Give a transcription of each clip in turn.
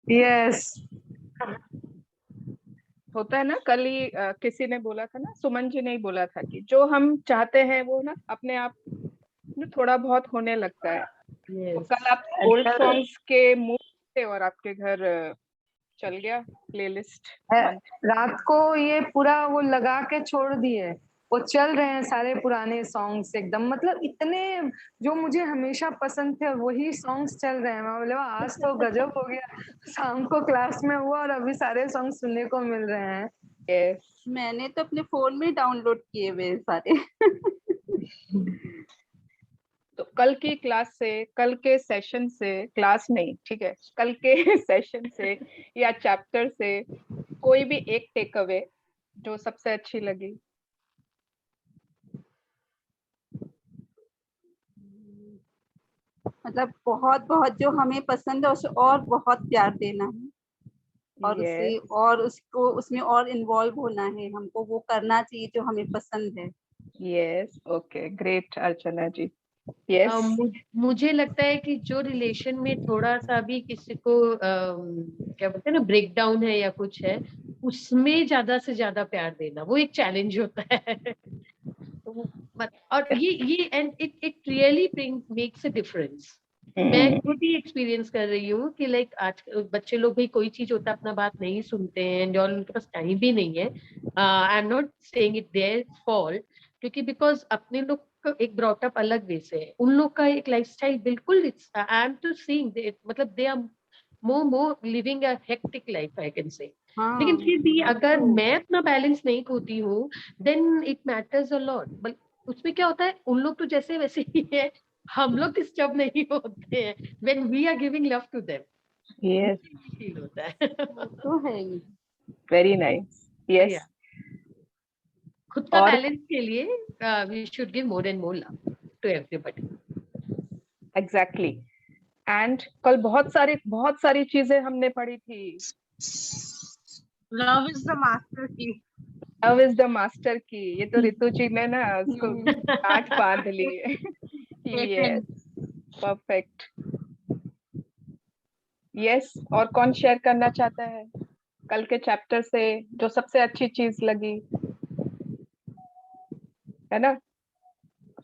Yes. होता है ना, कल ही किसी ने बोला था ना, सुमन जी ने ही बोला था कि जो हम चाहते हैं वो ना अपने आप ना थोड़ा बहुत होने लगता है। तो यस। कल आप ओल्ड अच्छा। सॉन्ग्स के मूड थे और आपके घर चल गया प्लेलिस्ट मंथ। रात को ये पूरा वो लगा के छोड़ दिए, वो चल रहे हैं सारे पुराने सॉन्ग्स एकदम, मतलब इतने जो मुझे हमेशा पसंद थे वही सॉन्ग्स चल रहे हैं। मैं बोले वाह, आज तो गजब हो गया, शाम को क्लास में हुआ और अभी सारे सॉन्ग सुनने को मिल रहे हैं। यस। मैंने तो अपने फोन में डाउनलोड किए हुए सारे। तो कल की क्लास से, कल के सेशन से, क्लास नहीं ठीक है, कल के सेशन से या चैप्टर से कोई भी एक टेक अवे जो सबसे अच्छी लगी। मतलब बहुत बहुत जो हमें पसंद है उसे और बहुत प्यार देना है, और उसे यस। और उसको उसमें और इन्वॉल्व होना है, हमको वो करना चाहिए जो हमें पसंद है। यस, ओके, ग्रेट अर्चना जी। यस। मुझे लगता है कि जो रिलेशन में थोड़ा सा भी किसी को क्या बोलते हैं ना, ब्रेक डाउन है या कुछ है, उसमें ज्यादा से ज्यादा प्यार देना वो एक चैलेंज होता है। और ये and it really makes a difference. मैं खुद ही एक्सपीरियंस कर रही हूँ कि लाइक आज बच्चे लोग भी कोई चीज होता है अपना बात नहीं सुनते हैं, और उनके पास टाइम भी नहीं है। I am not saying it their fault, क्योंकि बिकॉज अपने लोग का एक ब्रॉटअप अलग वे से है, उन लोग का एक लाइफस्टाइल बिल्कुल, it's I am to seeing मतलब they are more living a hectic life I can say. लेकिन फिर भी अगर मैं अपना बैलेंस नहीं खोती हूँ, then it matters a lot. उसमें क्या होता है, उन लोग तो जैसे वैसे ही है, हम लोग डिस्टर्ब नहीं होते हैं when we are giving love to them. Yes, feel होता है। तो है ही। Very nice. यस। Yeah. खुद का और बैलेंस के लिए we should give more and more love to everybody. Exactly. And कल बहुत सारी चीजें हमने पढ़ी थी। Love is the master key. Love is the master key, ये तो रितु जी ने ना उसको गांठ बांध ली है। Yes, perfect. यस, और कौन शेयर करना चाहता है कल के चैप्टर से जो सबसे अच्छी चीज लगी, है ना?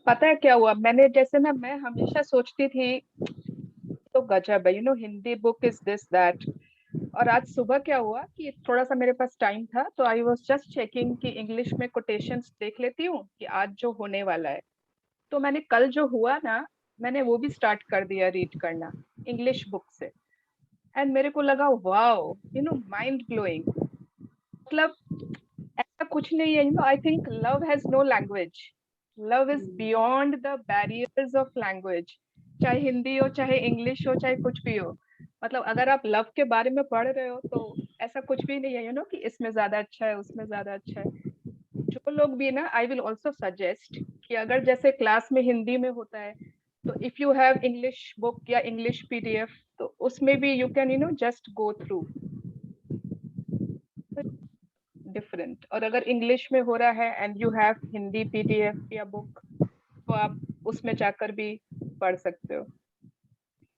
पता है क्या हुआ, मैंने जैसे ना, मैं हमेशा सोचती थी तो गजब है, Hindi book is this that. और आज सुबह क्या हुआ कि थोड़ा सा मेरे पास टाइम था, तो आई वाज जस्ट चेकिंग कि इंग्लिश में कोटेशंस देख लेती हूँ कि आज जो होने वाला है। तो मैंने कल जो हुआ ना, मैंने वो भी स्टार्ट कर दिया रीड करना इंग्लिश बुक से। एंड मेरे को लगा वाओ, माइंड ब्लोइंग। मतलब ऐसा कुछ नहीं है, I think love has no language. Love is beyond the barriers of language. चाहे हिंदी हो, चाहे इंग्लिश हो, चाहे कुछ भी हो। मतलब अगर आप लव के बारे में पढ़ रहे हो तो ऐसा कुछ भी नहीं है कि इसमें ज्यादा अच्छा है, उसमें ज्यादा अच्छा है। जो लोग भी ना, आई विल ऑल्सो सजेस्ट कि अगर जैसे क्लास में हिंदी में होता है, तो if you have English book या इंग्लिश पीडीएफ, तो उसमें भी you can just go through different. और अगर इंग्लिश में हो रहा है and you have Hindi PDF या बुक, तो आप उसमें जाकर भी पढ़ सकते हो,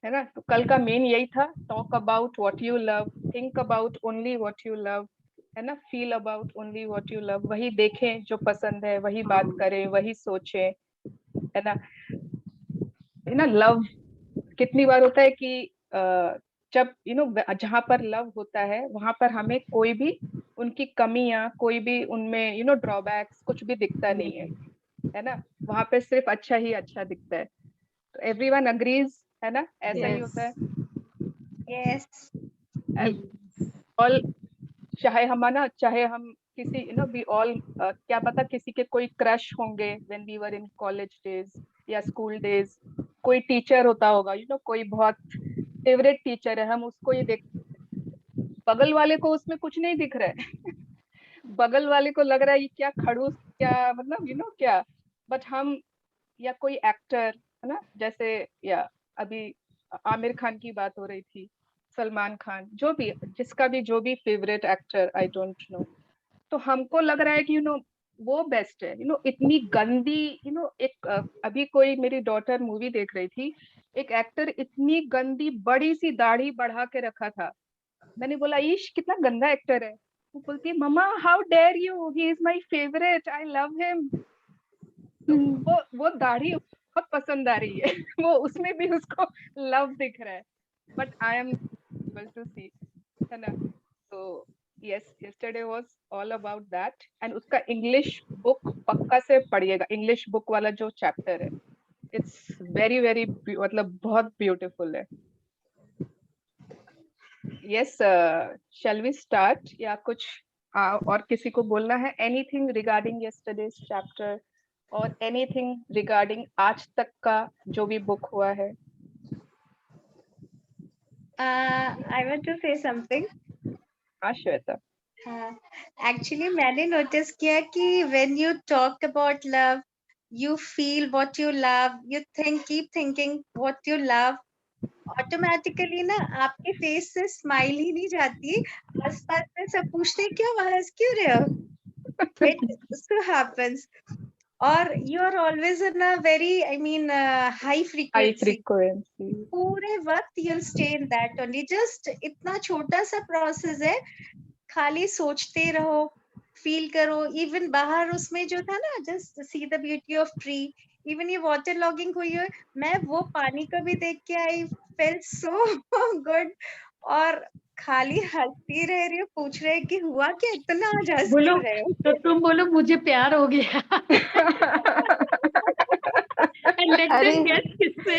है ना? तो कल का मेन यही था, talk about what you love, think about only what you love, है ना? Feel about only what you love, वही देखें जो पसंद है, वही बात करें, वही सोचें, है ना? लव कितनी बार होता है कि जब जहां पर लव होता है वहां पर हमें कोई भी उनकी कमियां, कोई भी उनमें ड्रॉबैक्स कुछ भी दिखता नहीं है ना? वहां पे सिर्फ अच्छा ही अच्छा दिखता है। तो एवरीवन अग्रीज, है ना? ऐसा ही होता है। यस। ऑल, चाहे हम किसी वी ऑल, क्या पता किसी के कोई क्रश होंगे when we were in college days या स्कूल डेज। कोई टीचर होता होगा, कोई बहुत फेवरेट टीचर है, हम उसको ही देख, बगल वाले को उसमें कुछ नहीं दिख रहा है। बगल वाले को लग रहा है ये क्या खड़ूस, क्या मतलब क्या। बट हम, या कोई एक्टर, है ना, जैसे, या अभी आमिर खान की बात हो रही थी, सलमान खान, जो भी, जिसका भी जो भी favourite actor, I don't know, तो हमको लग रहा है कि वो बेस्ट है। इतनी गंदी, एक अभी कोई मेरी डॉटर मूवी देख रही थी, एक एक्टर इतनी गंदी बड़ी सी दाढ़ी बढ़ा के रखा था, मैंने बोला ईश कितना गंदा एक्टर है। वो बोलती है mamma how dare you, he is my favourite, I love him. वो दाढ़ी बहुत पसंद आ रही है वो उसमें भी उसको लव दिख रहा है, but I am able to see, है ना। तो yes, yesterday was all about that. And उसका इंग्लिश बुक पक्का से पढ़िएगा, इंग्लिश बुक वाला जो चैप्टर है, इट्स वेरी वेरी मतलब बहुत ब्यूटीफुल है। यस, शैल वी स्टार्ट या कुछ और किसी को बोलना है एनीथिंग रिगार्डिंग यस्टरडेज चैप्टर और एनीथिंग रिगार्डिंग आज तक का जो भी बुक हुआ है? I want to say something. हाँ श्वेता। Actually, मैंने notice किया कि when you talk about love, you feel what you love, you keep thinking what you love. Automatically ना आपके face से smile ही नहीं जाती, आसपास में सब पूछते हैं क्यों हंस क्यों रहे हो? It so happens. Or you are always in a very, I mean, high high frequency. Frequency. पूरे वक्त you'll stay in that only. Just इतना छोटा सा process है, खाली सोचते रहो, फील करो। इवन बाहर उसमें जो था ना, just see the beauty of tree, even ये वाटर लॉगिंग हुई है, मैं वो पानी को भी देख के आई फेल्ट सो गुड। और खाली हंसती रह रही हूँ, पूछ रहे कि हुआ क्या इतना आज हंस बोलो क्यों रहे हो? तो तुम बोलो मुझे प्यार हो गया And let अरे them guess किससे।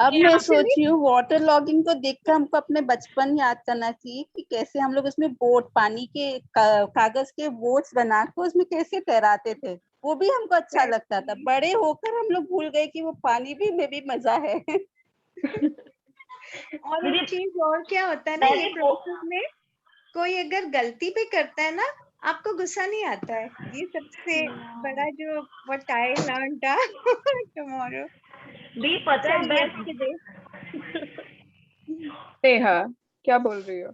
अब मैं सोच रही हूँ वाटर लॉगिंग को देखकर हमको अपने बचपन याद करना चाहिए कि कैसे हम लोग उसमें बोट, पानी के कागज के बोट्स बनाकर उसमें कैसे तैराते थे, वो भी हमको अच्छा लगता था। बड़े होकर हम लोग भूल गए कि वो पानी भी में भी मजा है। और एक चीज और क्या होता है ना, ये प्रोसेस में कोई अगर गलती भी करता है ना, आपको गुस्सा नहीं आता है। ये सबसे बड़ा जो व्हाट आई लर्न टुमारो। दी पता है मैं नेहा क्या बोल रही हो?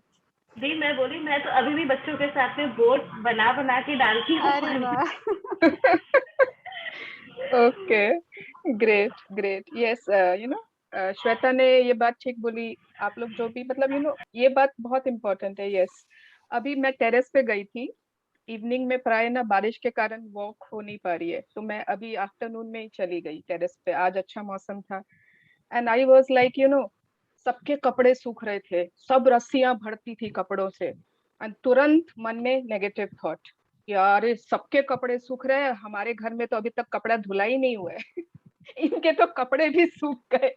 दी मैं बोली मैं तो अभी भी बच्चों के साथ में बोट बना बना के डालती हूँ अरे पानी वाह। Okay, great great. Yes, you know Shweta ने ये बात ठीक बोली। आप लोग जो भी मतलब यू नो ये बात बहुत इम्पोर्टेंट है। यस, अभी मैं टेरेस पे गई थी इवनिंग में, प्राय ना बारिश के कारण वॉक हो नहीं पा रही है, तो मैं अभी आफ्टरनून में ही चली गई टेरेस पे, आज अच्छा मौसम था। And I was like you know सबके कपड़े सूख रहे थे, सब रस्सियां भरती थी कपड़ों से, एंड तुरंत मन में नेगेटिव थॉट, यार ये सबके कपड़े सूख रहे हैं, हमारे घर में तो अभी तक कपड़ा धुला ही नहीं हुआ है इनके तो कपड़े भी सूख गए।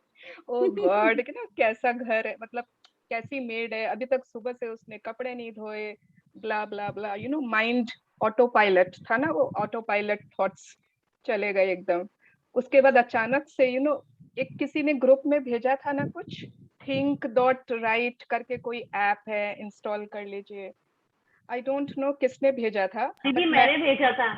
ओ गॉड, कि ना कैसा घर है, मतलब कैसी मेड है, अभी तक सुबह से उसने कपड़े नहीं धोए, blah blah blah, you know mind autopilot था ना, वो ऑटो पायलट थॉट्स चले गए एकदम। उसके बाद अचानक से यू नो एक किसी ने ग्रुप में भेजा था ना कुछ think.right करके कोई ऐप है, इंस्टॉल कर लीजिए। आई डोंट नो किसने भेजा था, दीदी but मैंने भेजा था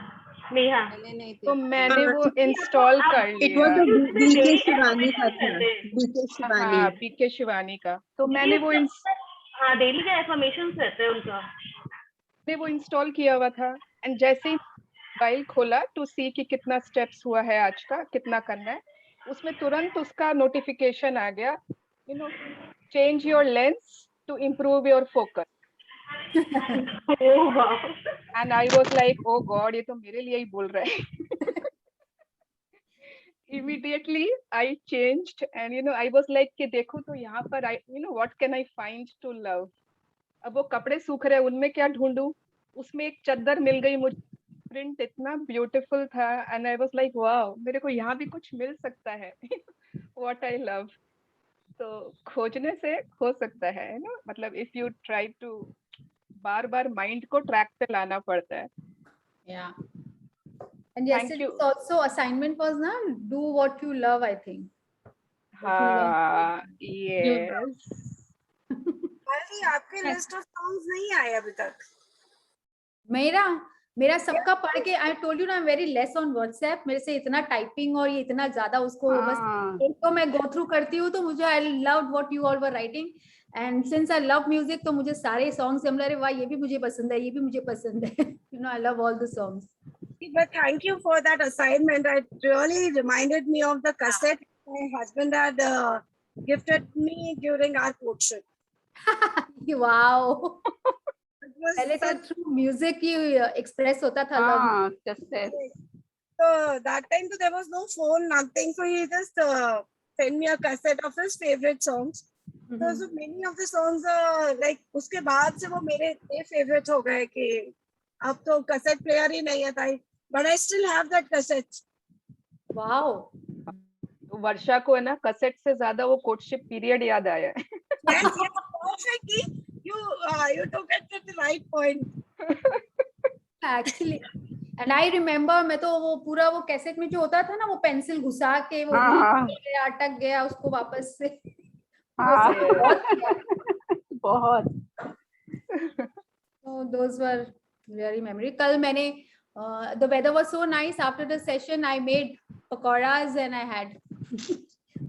नेहा। मैंने नहीं तो देखा। मैंने वो इंस्टॉल कर इट वाज लिया। बीके शिवानी का था, बीके शिवानी। हाँ, बीके शिवानी का। तो मैंने वो हाँ डेली का एफर्मेशन रहता है उनका, मैंने वो इंस्टॉल किया हुआ था। एंड जैसे ही मोबाइल खोला टू सी कि कितना स्टेप्स हुआ है आज का, कितना करना है, उसमें तुरंत उसका नोटिफिकेशन आ गया, you know change your lens to improve your focus. Oh वाह। And I was like oh God, ये तो मेरे लिए ही बोल रहा है immediately I changed and you know I was like कि देखो तो यहाँ पर I you know what can I find to love। अब वो कपड़े सूख रहे हैं, उनमें क्या ढूंढूं, उसमें एक चद्दर मिल गई मुझे, प्रिंट इतना ब्यूटीफुल था, and I was like wow, मेरे को यहाँ भी कुछ मिल सकता है व्हाट आई लव। तो खोजने से हो सकता है ना, मतलब इफ यू ट्राई टू, बार बार माइंड को ट्रैक पे लाना पड़ता है। Yeah. And yesterday's also assignment was na do what you love, I think. हाँ, yes। अरे आपके लिस्ट ऑफ सॉन्ग्स नहीं आए अभी तक। मेरा सबका पढ़ के, आई टोल्ड यू ना, I am very less on WhatsApp, मेरे से इतना टाइपिंग और ये इतना ज्यादा उसको बस एक तो मैं गो थ्रू करती हूँ, तो मुझे I love what you all were writing, and since I love music तो मुझे सारे सॉन्ग्स हम लगे वाह ये भी मुझे पसंद है, ये भी मुझे पसंद है, you know I love all the songs. But thank you for that assignment. It really reminded me of the cassette my husband had gifted me during our courtship. Wow. It was पहले तो such- through music ही express होता था love. हाँ, cassette. So that time there was no phone, nothing. So he just sent me a cassette of his favorite songs. So many of the songs like उसके बाद से वो मेरे इतने favorite हो गए कि अब तो cassette player ही नहीं है भाई. But I still have that cassette. Wow. वर्षा को है ना कैसेट से ज्यादा वो कोर्टशिप पीरियड याद आया है. Yes, yes, perfectly. You took it to the right point. Actually, and I remember मैं तो वो पूरा वो कैसेट में जो होता था ना वो पेंसिल घुसा के वो हाँ. अटक गया उसको वापस से. हाँ. बहुत किया. बहुत. So those were very memory. कल मैंने the weather was so nice after the session. I made pakoras and I had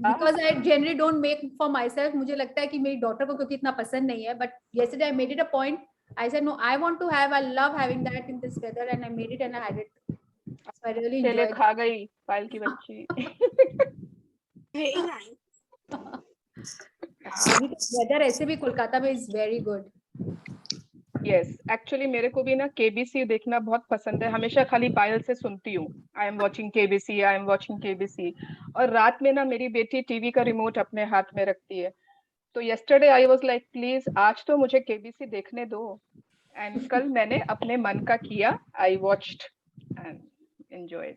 because I generally don't make for myself. मुझे लगता है कि मेरी daughter को क्योंकि इतना पसंद नहीं है. But yesterday I made it a point. I said no, I want to have. I love having that in this weather, and I made it and I had it. So I really चले enjoyed. खा गई पायल की बच्ची. Very nice. Weather ऐसे भी कोलकाता में is very good. Yes actually मेरे को भी ना केबीसी देखना बहुत पसंद है. हमेशा खाली पायल से सुनती हूँ I am watching KBC, I am watching KBC. और रात में ना मेरी बेटी टीवी का रिमोट अपने हाथ में रखती है. तो yesterday I was like please आज तो मुझे केबीसी देखने दो. एंड कल मैंने अपने मन का किया. I watched and enjoyed.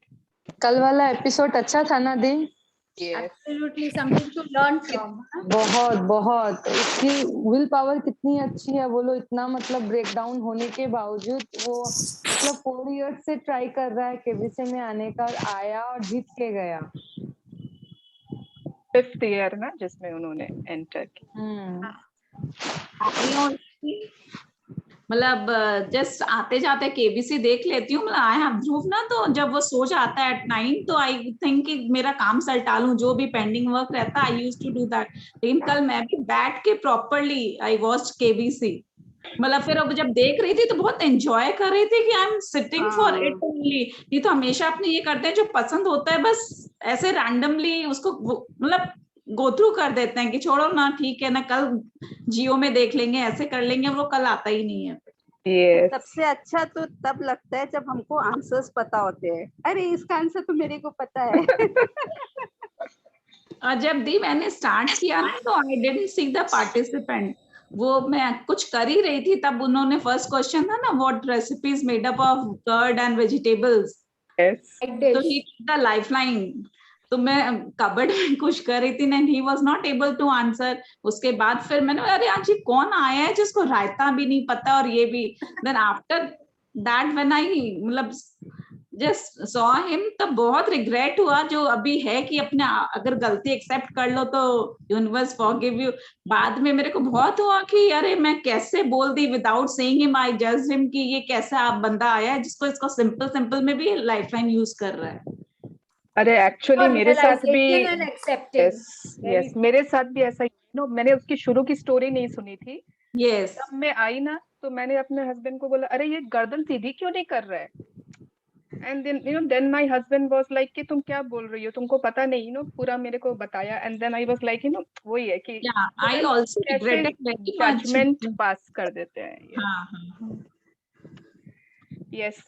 कल वाला एपिसोड अच्छा था ना दी. Yes Absolutely something to learn from. बहुत बहुत उसकी विल पावर कितनी अच्छी है. वो लोग इतना मतलब ब्रेक डाउन होने के बावजूद वो मतलब 4 इयर्स से ट्राई कर रहा है केबीसी में आने का और आया और जीत के गया. 5th ईयर ना जिसमें उन्होंने एंटर किया. मतलब जस्ट आते जाते केबीसी देख लेती हूँ. मतलब आई हैव ध्रुव ना तो जब वो सो जाता है एट 9 तो आई थिंक कि मेरा काम सल्टा लूं जो भी पेंडिंग वर्क रहता है. I used to do that. लेकिन कल मैं भी बैठ के प्रॉपर्ली आई वॉच्ड केबीसी. मतलब फिर अब जब देख रही थी तो बहुत एंजॉय कर रही थी कि I am sitting for it only. ये तो हमेशा अपने ये करते हैं जो पसंद होता है बस ऐसे रैंडमली उसको मतलब गो थ्रू कर देते हैं कि छोड़ो ना ठीक है ना कल जियो में देख लेंगे ऐसे कर लेंगे. वो कल आता ही नहीं है. Yes. सबसे अच्छा तो तब लगता है जब हमको आंसर्स पता होते हैं. अरे इसका आंसर तो मेरे को पता है. और जब दी मैंने स्टार्ट किया ना तो I didn't see the participant. वो मैं कुछ कर ही रही थी तब उन्होंने फर्स्ट क्वेश्चन था ना what recipes made up of curd and vegetables. तो ही द लाइफलाइन. तो मैं कबर्ड में कुछ कर रही थी and he was not able to answer. उसके बाद फिर मैंने अरे आज ये कौन आया है जिसको रायता भी नहीं पता और ये भी. Then after that when I मतलब जस्ट सॉ हिम तब बहुत रिग्रेट हुआ जो अभी है कि अपने अगर गलती एक्सेप्ट कर लो तो यूनिवर्स फॉरगिव यू. बाद में मेरे को बहुत हुआ कि अरे मैं कैसे बोल दी विदाउट सेइंग हिम. आई जज हिम कि ये कैसा आप बंदा आया है जिसको इसको सिंपल सिंपल में भी लाइफलाइन यूज कर रहा है. अरे एक्चुअली मेरे साथ भी yes, मेरे साथ भी ऐसा ही. मैंने उसकी शुरू की स्टोरी नहीं सुनी थी. यस तब मैं आई ना तो मैंने अपने हस्बैंड को बोला अरे ये गर्दन सीधी क्यों नहीं कर रहा है. And then my husband was like कि तुम क्या बोल रही हो तुमको पता नहीं. पूरा मेरे को बताया. And then I was like वही है कि I also regretted very much. Judgement pass कर देते हैं. हां यस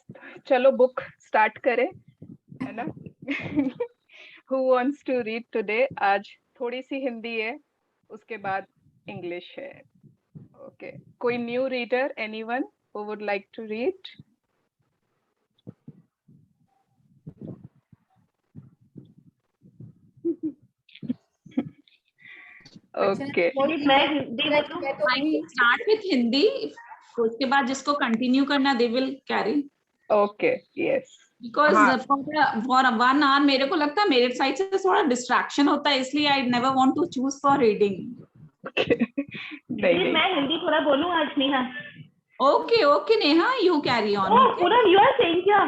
चलो बुक स्टार्ट करें है ना. Who wants to read today? आज थोड़ी सी हिंदी है उसके बाद इंग्लिश है. ओके कोई new reader anyone who would like to read? Okay start with Hindi. उसके बाद जिसको कंटिन्यू करना they will carry. Okay yes because for 1 hour मेरे को लगता है मेरे साइड से थोड़ा डिस्ट्रैक्शन होता है इसलिए I never want to choose for reading. नहीं मैं हिंदी थोड़ा बोलूं आज Neha. Okay okay Neha you carry on. Poonam you are saying क्या?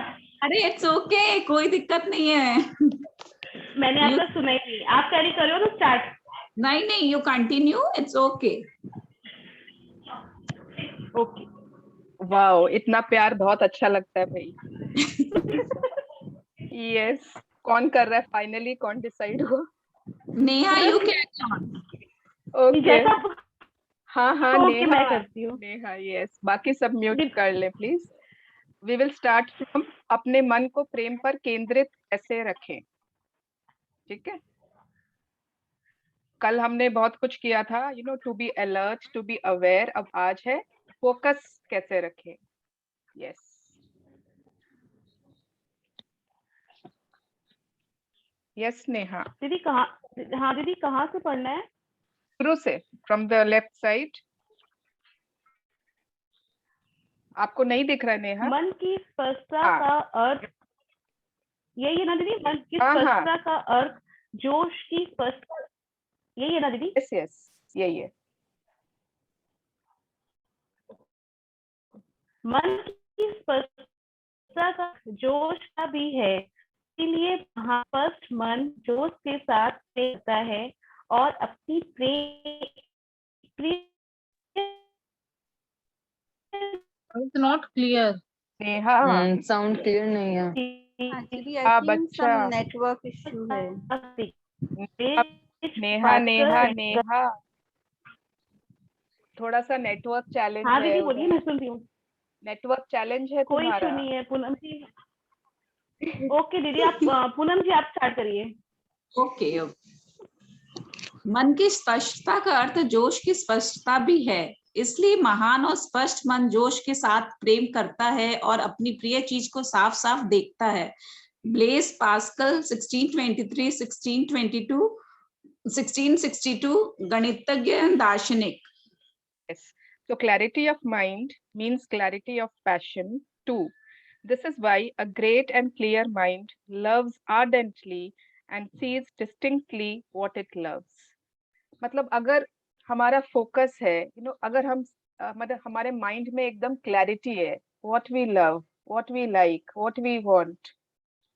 अरे इट्स ओके कोई दिक्कत नहीं है. मैंने आपका सुना ही नहीं. आप कैरी करो तो स्टार्ट. नहीं you continue its okay. Okay wow इतना प्यार बहुत अच्छा लगता है भाई. यस कौन कर रहा है फाइनली कौन डिसाइड हुआ? Neha you carry on. Okay हाँ हाँ ओके मैं नेहा, करती हूँ। नेहा यस, बाकी सब म्यूट कर ले please. We will start from अपने मन को प्रेम पर केंद्रित कैसे रखें, ठीक है। कल हमने बहुत कुछ किया था, to be alert, to be aware. अब आज है फोकस कैसे रखें। यस यस नेहा, दीदी कहाँ, हाँ दीदी कहाँ से पढ़ना है? शुरू से, फ्रॉम द लेफ्ट साइड। आपको नहीं दिख रहा है नेहा? मन की स्पष्टता हाँ का अर्थ यही है ना दीदी? मन की हाँ हाँ, स्पष्टता का अर्थ जोश की स्पष्टता, यही है ना दीदी? यस यस यही है। मन की स्पष्टता का जोश का भी है, इसीलिए स्पष्ट मन जोश के साथ रहता है और अपनी It's not clear. Neha sound clear नहीं है। एक्चुअली आई हाँ थिंक सम बच्चा, नेटवर्क इशू है। नेहा नेहा नेहा, थोड़ा सा नेटवर्क चैलेंज हाँ है दीदी बोलिए, उधर, मैं सुन रही हूँ। नेटवर्क चैलेंज है कोई इशू तुम्हारा। नहीं है पूनम जी। ओके दीदी, आप पूनम जी आप स्टार्ट करिए। ओके मन की स्पष्टता का अर्थ जोश की स्पष्टता भी है, इसलिए महान और स्पष्ट मन जोश के साथ प्रेम करता है और अपनी प्रिय चीज को साफ साफ देखता है। ब्लेस पास्कल 1623 1622 1662 गणितज्ञ दार्शनिक। Yes. So clarity of mind means clarity of passion too. This is why a great and clear mind loves ardently and sees distinctly what it loves. मतलब अगर हमारा फोकस है, अगर हम मतलब हमारे माइंड में एकदम क्लैरिटी है, what we love, what we like, what we want,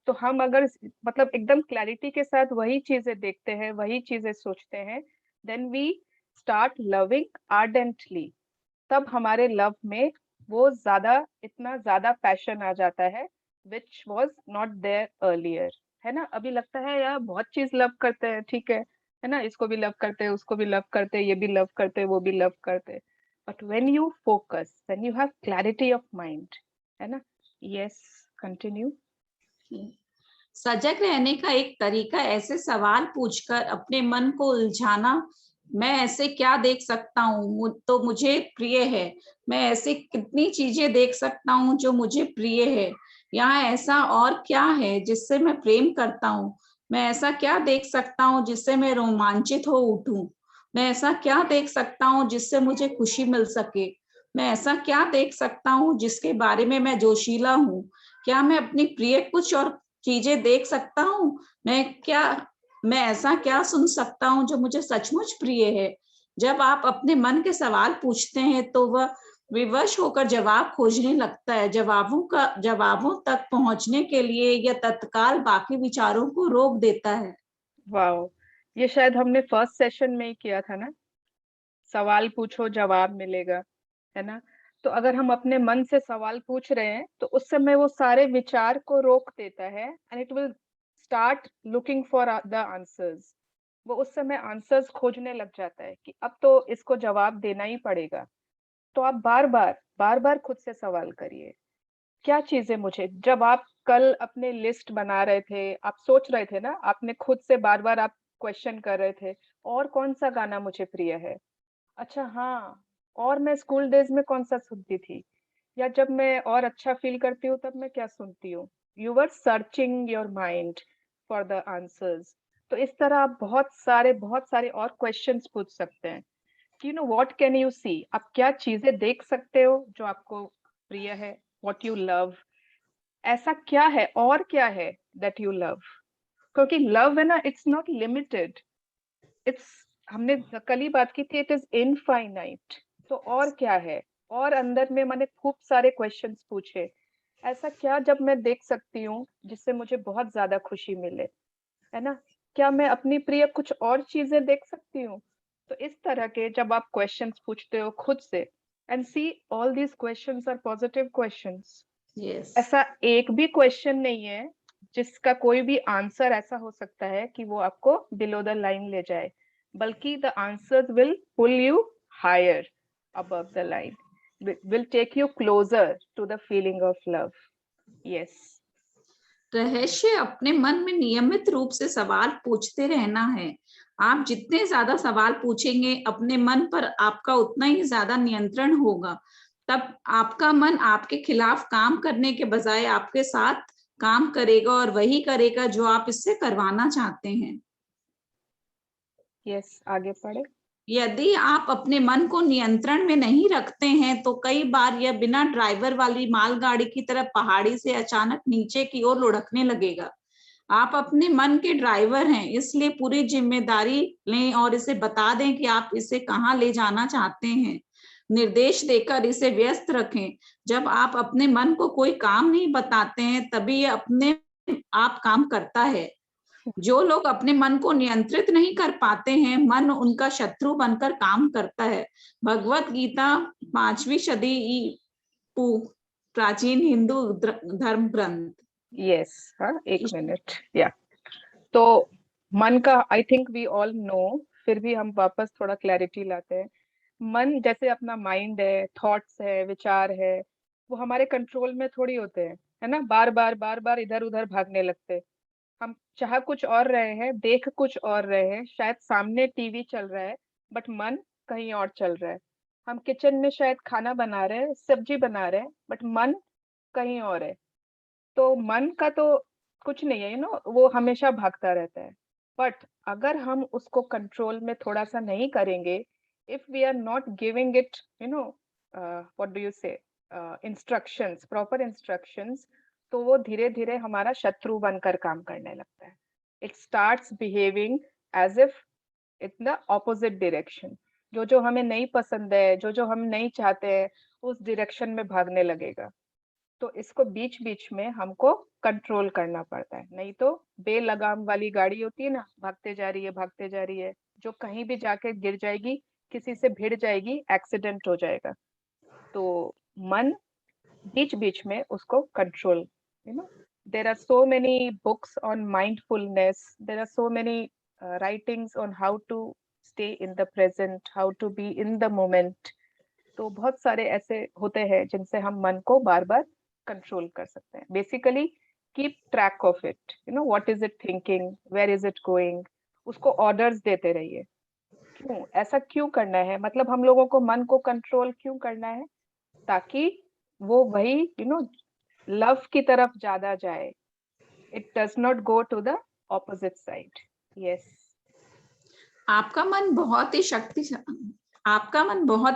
तो हम अगर मतलब एकदम क्लैरिटी के साथ वही चीजें देखते हैं, वही चीजें सोचते हैं, देन वी स्टार्ट लविंग आर्डेंटली। तब हमारे लव में वो इतना ज्यादा पैशन आ जाता है, which was not there earlier. है ना, अभी लगता है यार बहुत चीज लव करते हैं, ठीक है ना, इसको भी लव करते हैं, उसको भी लव करते हैं, ये भी लव करते हैं, वो भी लव करते हैं। But when you focus, when you have clarity of mind, है ना। Yes, continue. सजग रहने का एक तरीका ऐसे सवाल पूछकर अपने मन को उलझाना, मैं ऐसे क्या देख सकता हूँ तो मुझे प्रिय है, मैं ऐसे कितनी चीजें देख सकता हूँ जो मुझे प्रिय है, यहाँ ऐसा और क्या है जिससे मैं प्रेम करता हूँ, मैं ऐसा क्या देख सकता हूँ जिससे मैं रोमांचित हो उठूं, मैं ऐसा क्या देख सकता हूँ जिससे मुझे खुशी मिल सके, मैं ऐसा क्या देख सकता हूँ जिसके बारे में मैं जोशीला हूँ, क्या मैं अपनी प्रिय कुछ और चीजें देख सकता हूँ, मैं ऐसा क्या सुन सकता हूँ जो मुझे सचमुच प्रिय है। जब आप अपने मन के सवाल पूछते हैं तो वह विवश होकर जवाब खोजने लगता है, जवाबों तक पहुंचने के लिए यह तत्काल बाकी विचारों को रोक देता है। वाओ, ये शायद हमने फर्स्ट सेशन में ही किया था ना, सवाल पूछो जवाब मिलेगा, है ना। तो अगर हम अपने मन से सवाल पूछ रहे हैं तो उस समय वो सारे विचार को रोक देता है, and it will start looking for the answers. वो उस समय आंसर्स खोजने लग जाता है कि अब तो इसको जवाब देना ही पड़ेगा। तो आप बार बार खुद से सवाल करिए, क्या चीजें मुझे, जब आप कल अपने लिस्ट बना रहे थे, आप सोच रहे थे ना, आपने खुद से बार बार आप क्वेश्चन कर रहे थे, और कौन सा गाना मुझे प्रिय है, अच्छा हाँ, और मैं स्कूल डेज में कौन सा सुनती थी, या जब मैं और अच्छा फील करती हूँ तब मैं क्या सुनती हूँ। You were searching your mind for the answers. तो इस तरह आप बहुत सारे और क्वेश्चंस पूछ सकते हैं कि व्हाट कैन यू सी, आप क्या चीजें देख सकते हो जो आपको प्रिय है, व्हाट यू लव, ऐसा क्या है और क्या है दैट यू लव। क्योंकि लव है ना, इट्स नॉट लिमिटेड, इट्स, हमने कल ही बात की थी, इट इज इनफाइनाइट। तो और क्या है, और अंदर में मैंने खूब सारे क्वेश्चंस पूछे, ऐसा क्या जब मैं देख सकती हूँ जिससे मुझे बहुत ज्यादा खुशी मिले, है ना। क्या मैं अपनी प्रिय कुछ और चीजें देख सकती हूँ। तो इस तरह के जब आप क्वेश्चंस पूछते हो खुद से, and see all these questions are positive questions. ऐसा एक भी क्वेश्चन नहीं है जिसका कोई भी आंसर ऐसा हो सकता है कि वो आपको बिलो द लाइन ले जाए, बल्कि the answers will pull you higher above the line, will take you closer to the feeling of love. Yes. रहस्य अपने मन में नियमित रूप से सवाल पूछते रहना है। आप जितने ज्यादा सवाल पूछेंगे अपने मन पर, आपका उतना ही ज्यादा नियंत्रण होगा। तब आपका मन आपके खिलाफ काम करने के बजाय आपके साथ काम करेगा और वही करेगा जो आप इससे करवाना चाहते हैं। यस, आगे पढ़े। यदि आप अपने मन को नियंत्रण में नहीं रखते हैं तो कई बार यह बिना ड्राइवर वाली मालगाड़ी की तरह पहाड़ी से अचानक नीचे की ओर लुढ़कने लगेगा। आप अपने मन के ड्राइवर हैं, इसलिए पूरी जिम्मेदारी लें और इसे बता दें कि आप इसे कहाँ ले जाना चाहते हैं। निर्देश देकर इसे व्यस्त रखें। जब आप अपने मन को कोई काम नहीं बताते हैं तभी यह अपने आप काम करता है। जो लोग अपने मन को नियंत्रित नहीं कर पाते हैं, मन उनका शत्रु बनकर काम करता है। भगवत गीता 5वीं सदी प्राचीन हिंदू धर्म ग्रंथ। यस, हाँ, 1 मिनट। या तो मन का I think we all know, फिर भी हम वापस थोड़ा क्लैरिटी लाते हैं। मन जैसे अपना माइंड है, थॉट्स है, विचार है, वो हमारे कंट्रोल में थोड़ी होते हैं, है ना। बार बार इधर उधर भागने लगते हैं। हम चाह कुछ और रहे हैं, देख कुछ और रहे हैं, शायद सामने टीवी चल रहा है बट मन कहीं और चल रहा है। हम किचन में शायद खाना बना रहे हैं, सब्जी बना रहे हैं बट मन कहीं और है। तो मन का तो कुछ नहीं है, वो हमेशा भागता रहता है। बट अगर हम उसको कंट्रोल में थोड़ा सा नहीं करेंगे, if we are not giving it what do you say instructions, proper instructions, तो वो धीरे धीरे हमारा शत्रु बनकर काम करने लगता है। It starts behaving as if in the opposite direction. जो हमें नहीं पसंद है, जो हम नहीं चाहते हैं, उस डायरेक्शन में भागने लगेगा। तो इसको बीच बीच में हमको कंट्रोल करना पड़ता है, नहीं तो बेलगाम वाली गाड़ी होती है ना, भागते जा रही है, जो कहीं भी जाके गिर जाएगी, किसी से भिड़ जाएगी, एक्सीडेंट हो जाएगा। तो मन बीच बीच में उसको control, there are so many books on mindfulness, there are so many writings on how to stay in the present, how to be in the moment। तो बहुत सारे ऐसे होते हैं जिनसे हम मन को बार बार कंट्रोल कर सकते हैं। Basically keep track of it, what is it thinking, where is it going, उसको ऑर्डर्स देते रहिए। क्यों ऐसा क्यों करना है, मतलब हम लोगों को मन को कंट्रोल क्यों करना है, ताकि वो वही लव की तरफ ज्यादा जाए। It does not go to the opposite side. Yes, आपका मन बहुत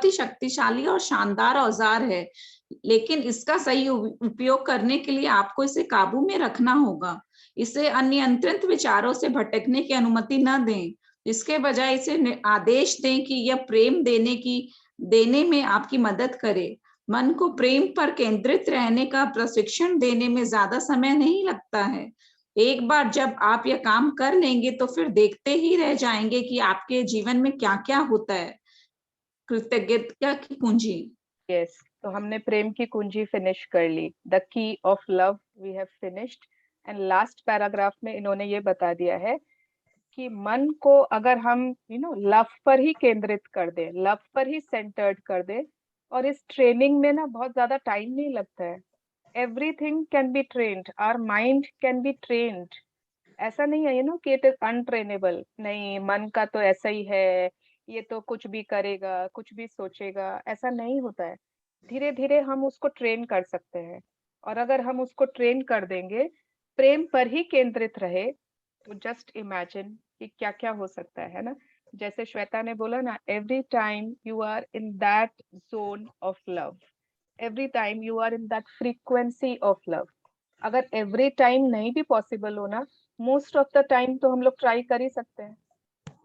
ही शक्तिशाली और शानदार औजार है, लेकिन इसका सही उपयोग करने के लिए आपको इसे काबू में रखना होगा। इसे अनियंत्रित विचारों से भटकने की अनुमति न दें। इसके बजाय इसे आदेश दें कि यह प्रेम देने में आपकी मदद करे। मन को प्रेम पर केंद्रित रहने का प्रशिक्षण देने में ज्यादा समय नहीं लगता है। एक बार जब आप यह काम कर लेंगे तो फिर देखते ही रह जाएंगे कि आपके जीवन में क्या क्या होता है। कृतज्ञता की कुंजी। यस, तो हमने प्रेम की कुंजी फिनिश कर ली, the key of love we have finished. And last paragraph में इन्होंने ये बता दिया है कि मन को अगर हम लव पर ही केंद्रित कर दे, लव पर ही सेंटर्ड कर दे, और इस ट्रेनिंग में ना बहुत ज्यादा टाइम नहीं लगता है। Everything can be trained, our mind can be trained. ऐसा नहीं है कि इट इज अनट्रेनेबल, नहीं, मन का तो ऐसा ही है, ये तो कुछ भी करेगा, कुछ भी सोचेगा, ऐसा नहीं होता है। धीरे धीरे हम उसको ट्रेन कर सकते हैं, और अगर हम उसको ट्रेन कर देंगे, प्रेम पर ही केंद्रित रहे, तो जस्ट इमेजिन कि क्या क्या हो सकता है ना। जैसे श्वेता ने बोला ना, every time you are in that zone of love, every time you are in that frequency of love. अगर एवरी टाइम नहीं भी पॉसिबल होना, मोस्ट ऑफ द टाइम तो हम लोग ट्राई कर ही सकते हैं,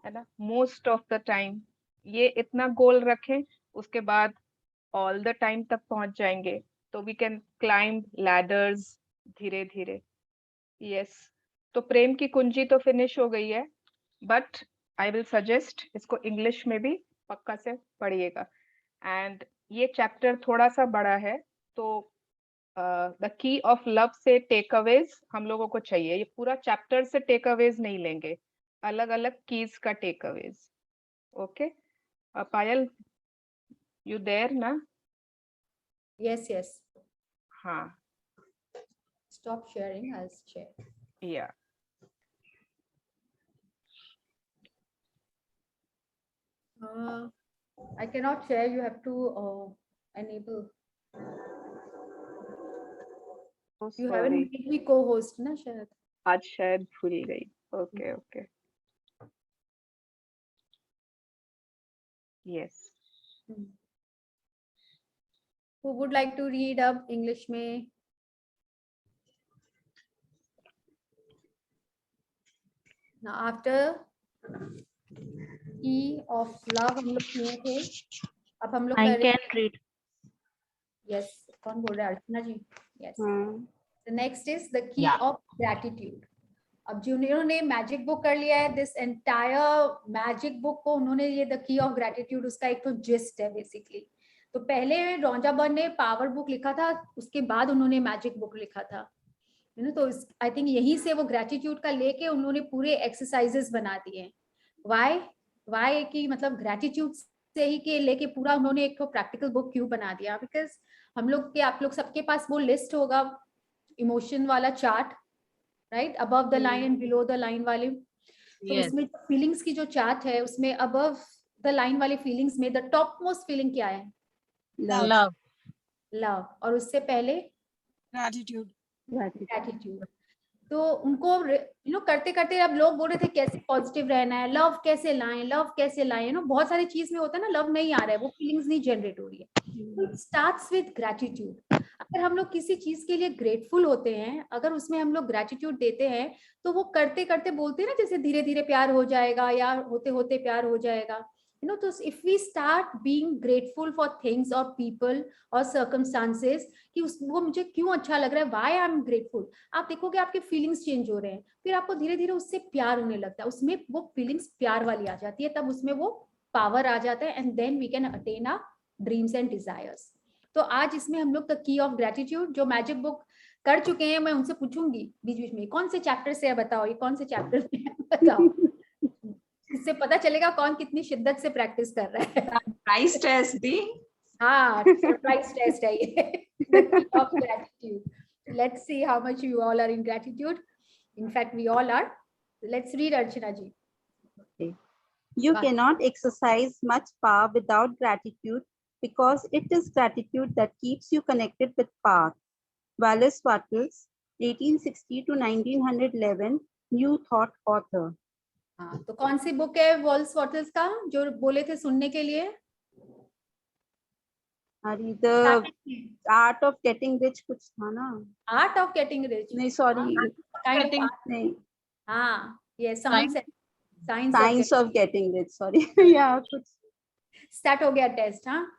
है ना। मोस्ट ऑफ द टाइम ये इतना गोल रखें, उसके बाद ऑल द टाइम तक पहुंच जाएंगे। तो वी कैन क्लाइंब लैडर्स धीरे धीरे। यस, तो प्रेम की कुंजी तो फिनिश हो गई है, बट आई विल सजेस्ट इसको इंग्लिश में भी पक्का से पढ़िएगा। एंड ये चैप्टर थोड़ा सा बड़ा है, तो द की ऑफ लव से टेक अवेज हम लोगों को चाहिए। ये पूरा चैप्टर से टेक अवेज नहीं लेंगे, अलग अलग कीज का takeaways. Okay Payal, You there, na? Yes, yes. हाँ. Stop sharing. I'll share. Yeah. I cannot share. You have to enable. So You haven't sorry. made me co-host, na शायद. आज शायद भूल गई. Okay, okay. Yes. Who would like to read up English में? Now after key of love हम लोग किए थे. अब हम लोग I कर रहे can read. Yes. कौन बोल रहा है? अर्चना जी. Yes. हाँ. The next is the key Yeah. of gratitude. अब जिन्होंने मैजिक बुक कर लिया है, दिस एंटायर मैजिक बुक को उन्होंने ये द की ऑफ ग्रेटिट्यूड उसका एक तो जिस्ट है बेसिकली. तो पहले रोंजा बर्न ने पावर बुक लिखा था, उसके बाद उन्होंने मैजिक बुक लिखा था. तो आई थिंक यहीं से वो ग्रेटिट्यूड का लेके उन्होंने पूरे एक्सरसाइजेस बना दिए. वाई कि मतलब ग्रेटिट्यूड से ही के लेके पूरा उन्होंने एक तो प्रैक्टिकल बुक क्यों बना दिया? बिकॉज हम लोग के आप लोग सबके पास वो लिस्ट होगा इमोशन वाला chart, right, above the line and below the line वाले. तो Yes. उसमें फीलिंग्स की जो चार्ट है उसमें अबव द लाइन वाले फीलिंग्स में द टॉप मोस्ट फीलिंग क्या है? Love. लव. और उससे पहले Gratitude. ग्रेटिट्यूड. तो उनको करते करते अब लोग बोल रहे थे कैसे पॉजिटिव रहना है, लव कैसे लाएं, लव कैसे लाएं. बहुत सारी चीज में होता है ना, लव नहीं आ रहा है, वो फीलिंग्स नहीं जनरेट हो रही है. तो इट स्टार्ट्स विद ग्रेटिट्यूड. अगर हम लोग किसी चीज के लिए ग्रेटफुल होते हैं, अगर उसमें हम लोग ग्रेटिट्यूड देते हैं, तो वो करते करते बोलते हैं ना जैसे धीरे धीरे प्यार हो जाएगा या होते होते प्यार हो जाएगा. तो if we start being grateful for things और पीपल और सर्कमस्टांसेस कि वो मुझे क्यों अच्छा लग रहा है, व्हाई आई एम ग्रेटफुल, आप देखोगे आपके फीलिंग्स चेंज हो रहे हैं. फिर आपको धीरे धीरे उससे प्यार होने लगता है, उसमें वो फीलिंग्स प्यार वाली आ जाती है, तब उसमें वो पावर आ जाता है. And then we can attain our dreams and desires. तो आज इसमें हम लोग द की ऑफ ग्रेटिट्यूड जो मैजिक बुक कर चुके हैं, मैं उनसे पूछूंगी बीच बीच में कौन से चैप्टर से है, बताओ ये कौन से चैप्टर में है, बताओ. इससे पता चलेगा कौन कितनी शिद्दत से प्रैक्टिस कर रहा है. प्राइस टेस्ट दी. हाँ, सरप्राइज टेस्ट है ये. The key of gratitude. Let's see how much you all are in gratitude. In fact, we all are. Let's read Archana ji. Okay. You Bye. cannot exercise much power without gratitude because it is gratitude that keeps you connected with power. Wallace Wattles, 1860 to 1911, New Thought author. हाँ, तो कौन सी book है walls वॉटल्स का जो बोले थे सुनने के लिए? अरे the art of getting rich कुछ था ना? Art of getting rich. नहीं sorry. नहीं. हाँ, ये Science Science of getting rich. Sorry. yeah कुछ. स्टार्ट हो गया टेस्ट. हाँ.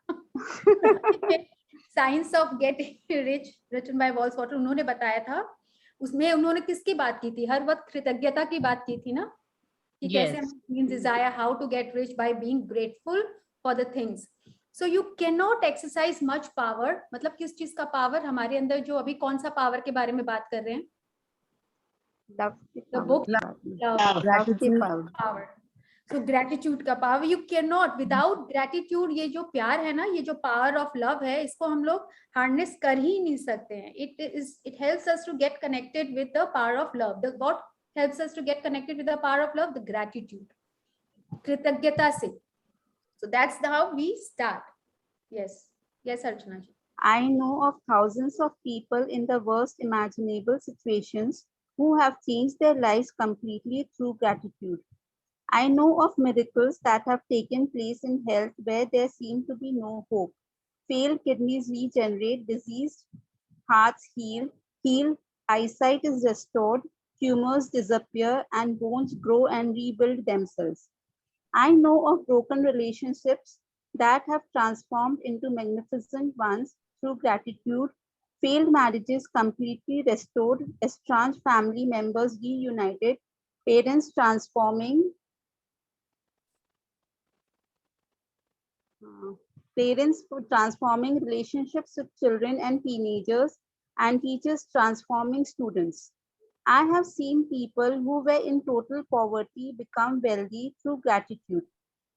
Science of getting rich written by Wallace Wattles. उन्होंने बताया था, उसमें उन्होंने किसकी बात की थी? हर वक्त कृतज्ञता की बात की थी ना, कि कैसे हम desire how to get rich by being grateful for the things. So you can not exercise much power. मतलब किस चीज का पावर हमारे अंदर, जो अभी कौन सा पावर के बारे में बात कर रहे हैं? The book Gratitude. power. So gratitude का power. You cannot without gratitude. ये जो प्यार है ना, ये जो power of love है, इसको हम लोग harness कर ही नहीं सकते हैं. It helps us to get connected with the power of love. What helps us to get connected with the power of love? The gratitude. कृतज्ञता से. So that's how we start. Yes. Yes, Archana ji. I know of thousands of people in the worst imaginable situations who have changed their lives completely through gratitude. I know of miracles that have taken place in health where there seemed to be no hope. Failed kidneys regenerate, diseased hearts heal, eyesight is restored, tumors disappear, and bones grow and rebuild themselves. I know of broken relationships that have transformed into magnificent ones through gratitude, failed marriages completely restored, estranged family members reunited, parents transforming relationships with children and teenagers, and teachers transforming students. I have seen people who were in total poverty become wealthy through gratitude.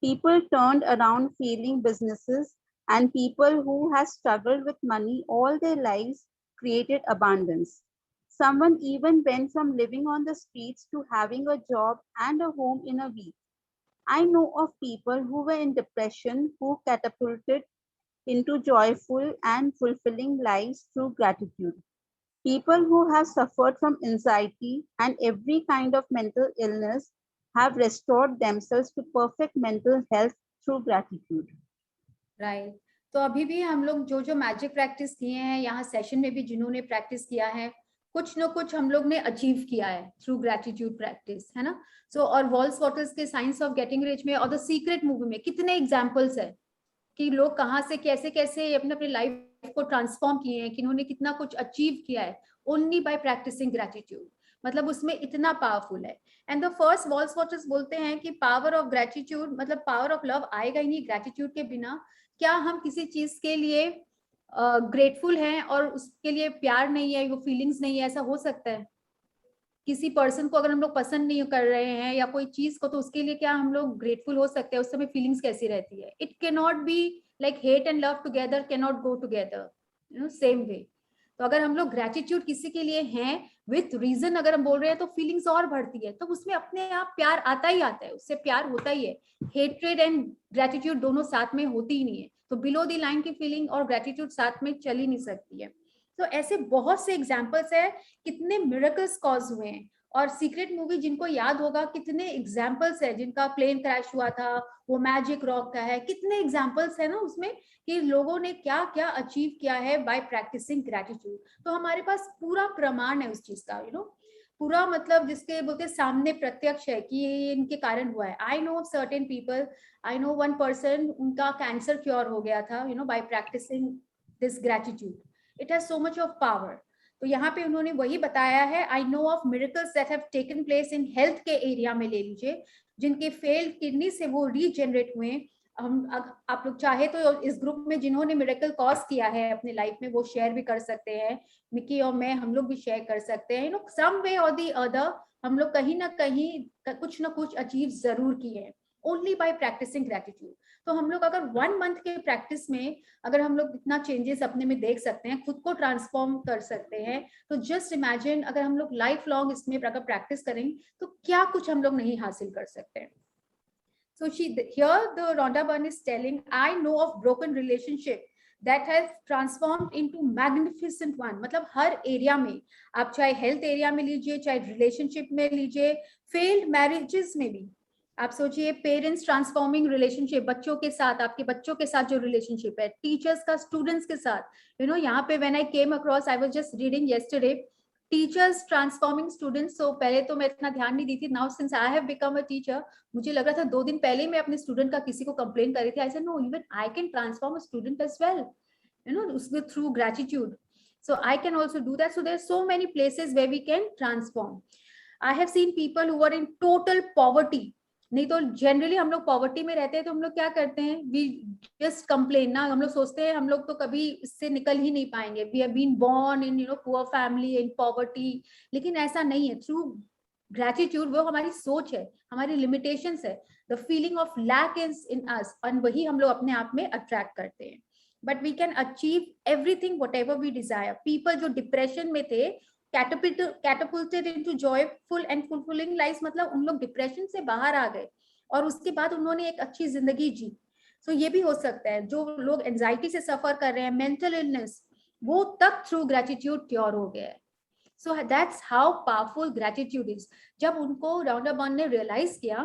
People turned around failing businesses and people who has struggled with money all their lives created abundance. Someone even went from living on the streets to having a job and a home in a week. I know of people who were in depression who catapulted into joyful and fulfilling lives through gratitude. People who have suffered from anxiety and every kind of mental illness have restored themselves to perfect mental health through gratitude. Right तो अभी भी हम लोग जो जो magic practice किए हैं यहाँ सेशन में भी जिन्होंने प्रैक्टिस किया है कुछ न कुछ हम लोग ने अचीव किया है थ्रू ग्रेटिट्यूड प्रैक्टिस, है ना. सो और वॉल्स वॉटर्स के साइंस ऑफ गेटिंग रिच में और द सीक्रेट मूवी में कितने एग्जांपल्स है कि लोग कहाँ से कैसे कैसे अपने अपने लाइफ को ट्रांसफॉर्म किए हैं, कि इन्होंने कितना कुछ अचीव किया है ओनली बाय प्रैक्टिसिंग ग्रेटिट्यूड. मतलब उसमें इतना पावरफुल है. And the first walls waters बोलते हैं कि पावर ऑफ ग्रेटिट्यूड मतलब पावर ऑफ लव आएगा ही नहीं ग्रेटिट्यूड के बिना. क्या हम किसी चीज के लिए ग्रेटफुल हैं और उसके लिए प्यार नहीं है, वो फीलिंग्स नहीं है, ऐसा हो सकता है? किसी पर्सन को अगर हम लोग पसंद नहीं कर रहे हैं या कोई चीज को, तो उसके लिए क्या हम लोग ग्रेटफुल हो सकते हैं? उस समय फीलिंग्स कैसी रहती है? It can not be like hate and love together can not go together, you know, same way. तो अगर हम लोग ग्रेटिट्यूड किसी के लिए हैं विथ रीजन अगर हम बोल रहे हैं तो फीलिंग्स और बढ़ती है, तो उसमें अपने आप प्यार आता ही आता है, उससे प्यार होता ही है. हेट्रेड एंड ग्रेटिट्यूड दोनों साथ में होती ही नहीं है. तो बिलो द लाइन की फीलिंग और ग्रेटिट्यूड साथ में चल ही नहीं सकती है. तो ऐसे बहुत से एग्जाम्पल्स है, कितने मिरेकल्स कॉज हुए हैं. और सीक्रेट मूवी जिनको याद होगा कितने एग्जाम्पल्स है जिनका प्लेन क्रैश हुआ था, वो मैजिक रॉक का है, कितने एग्जाम्पल्स है ना उसमें कि लोगों ने क्या क्या अचीव किया है बाय प्रैक्टिसिंग ग्रेटिट्यूड. तो हमारे पास पूरा प्रमाण है उस चीज का, यू नो, पूरा मतलब जिसके बोलते सामने प्रत्यक्ष है कि ये इनके कारण हुआ है. I know certain people, I know one person, उनका कैंसर क्योर हो गया था, you know, by practising this gratitude. It has so much of power. तो यहाँ पे उन्होंने वही बताया है. I know of miracles that have taken place in health के एरिया में ले लीजिए, जिनके फेल्ड किडनी से वो रीजनरेट हुए. हम आप लोग चाहे तो इस ग्रुप में जिन्होंने मिरेकल कॉज किया है अपने लाइफ में वो शेयर भी कर सकते हैं. मिकी और मैं, हम लोग भी शेयर कर सकते हैं. यू नो, सम वे और दी अदर हम लोग कहीं ना कहीं कुछ ना कुछ अचीव जरूर किए हैं ओनली बाय प्रैक्टिसिंग ग्रेटिट्यूड. तो हम लोग अगर 1 मंथ के प्रैक्टिस में अगर हम लोग इतना चेंजेस अपने में देख सकते हैं, खुद को ट्रांसफॉर्म कर सकते हैं, तो जस्ट इमेजिन अगर हम लोग लाइफ लॉन्ग इसमें अगर प्रैक्टिस करें तो क्या कुछ हम लोग नहीं हासिल कर सकते हैं. So here the Rhonda Byrne is telling, I know of broken relationship that has transformed into magnificent one. मतलब हर एरिया में, आप चाहे हेल्थ एरिया में लीजिए, चाहे रिलेशनशिप में लीजिए, फेल्ड मैरिजेस में भी आप सोचिए, पेरेंट्स ट्रांसफॉर्मिंग रिलेशनशिप, बच्चों के साथ, आपके बच्चों के साथ जो रिलेशनशिप है, टीचर्स का स्टूडेंट्स के साथ, यू नो, यहाँ पे when I came across, I was just reading yesterday, teachers transforming students. So पहले तो मैं इतना ध्यान नहीं दी थी. Now since I have become a teacher, मुझे लग रहा था 2 दिन पहले मैं अपने स्टूडेंट का किसी को कंप्लेन कर रही थी. I said no, even I can transform a student as well, you know, उसमें through gratitude. So I can also do that. So there are so many places where we can transform. I have seen people who are in total poverty. नहीं तो generally हम लोग poverty में रहते हैं तो हम लोग क्या करते हैं, वी जस्ट कंप्लेन ना. हम लोग सोचते हैं हम लोग तो कभी इससे निकल ही नहीं पाएंगे, we have been born in, you know, poor family, in poverty. लेकिन ऐसा नहीं है. थ्रू ग्रेटिट्यूड वो हमारी सोच है, हमारी लिमिटेशंस है, the feeling of lack is in us, और वही हम लोग अपने आप में अट्रैक्ट करते हैं. But we can achieve everything whatever we desire. People जो डिप्रेशन में थे, catapulted into joyful and fulfilling lives, मतलब उन लोग डिप्रेशन से बाहर आ गए और उसके बाद उन्होंने एक अच्छी जिंदगी जी. सो ये भी हो सकता है. जो लोग एंजाइटी से सफर कर रहे हैं, मेंटल इलनेस, वो तक थ्रू ग्रेटिट्यूड क्योर हो गया है. So that's how powerful gratitude is. जब उनको राउंडा बर्न ने रियलाइज किया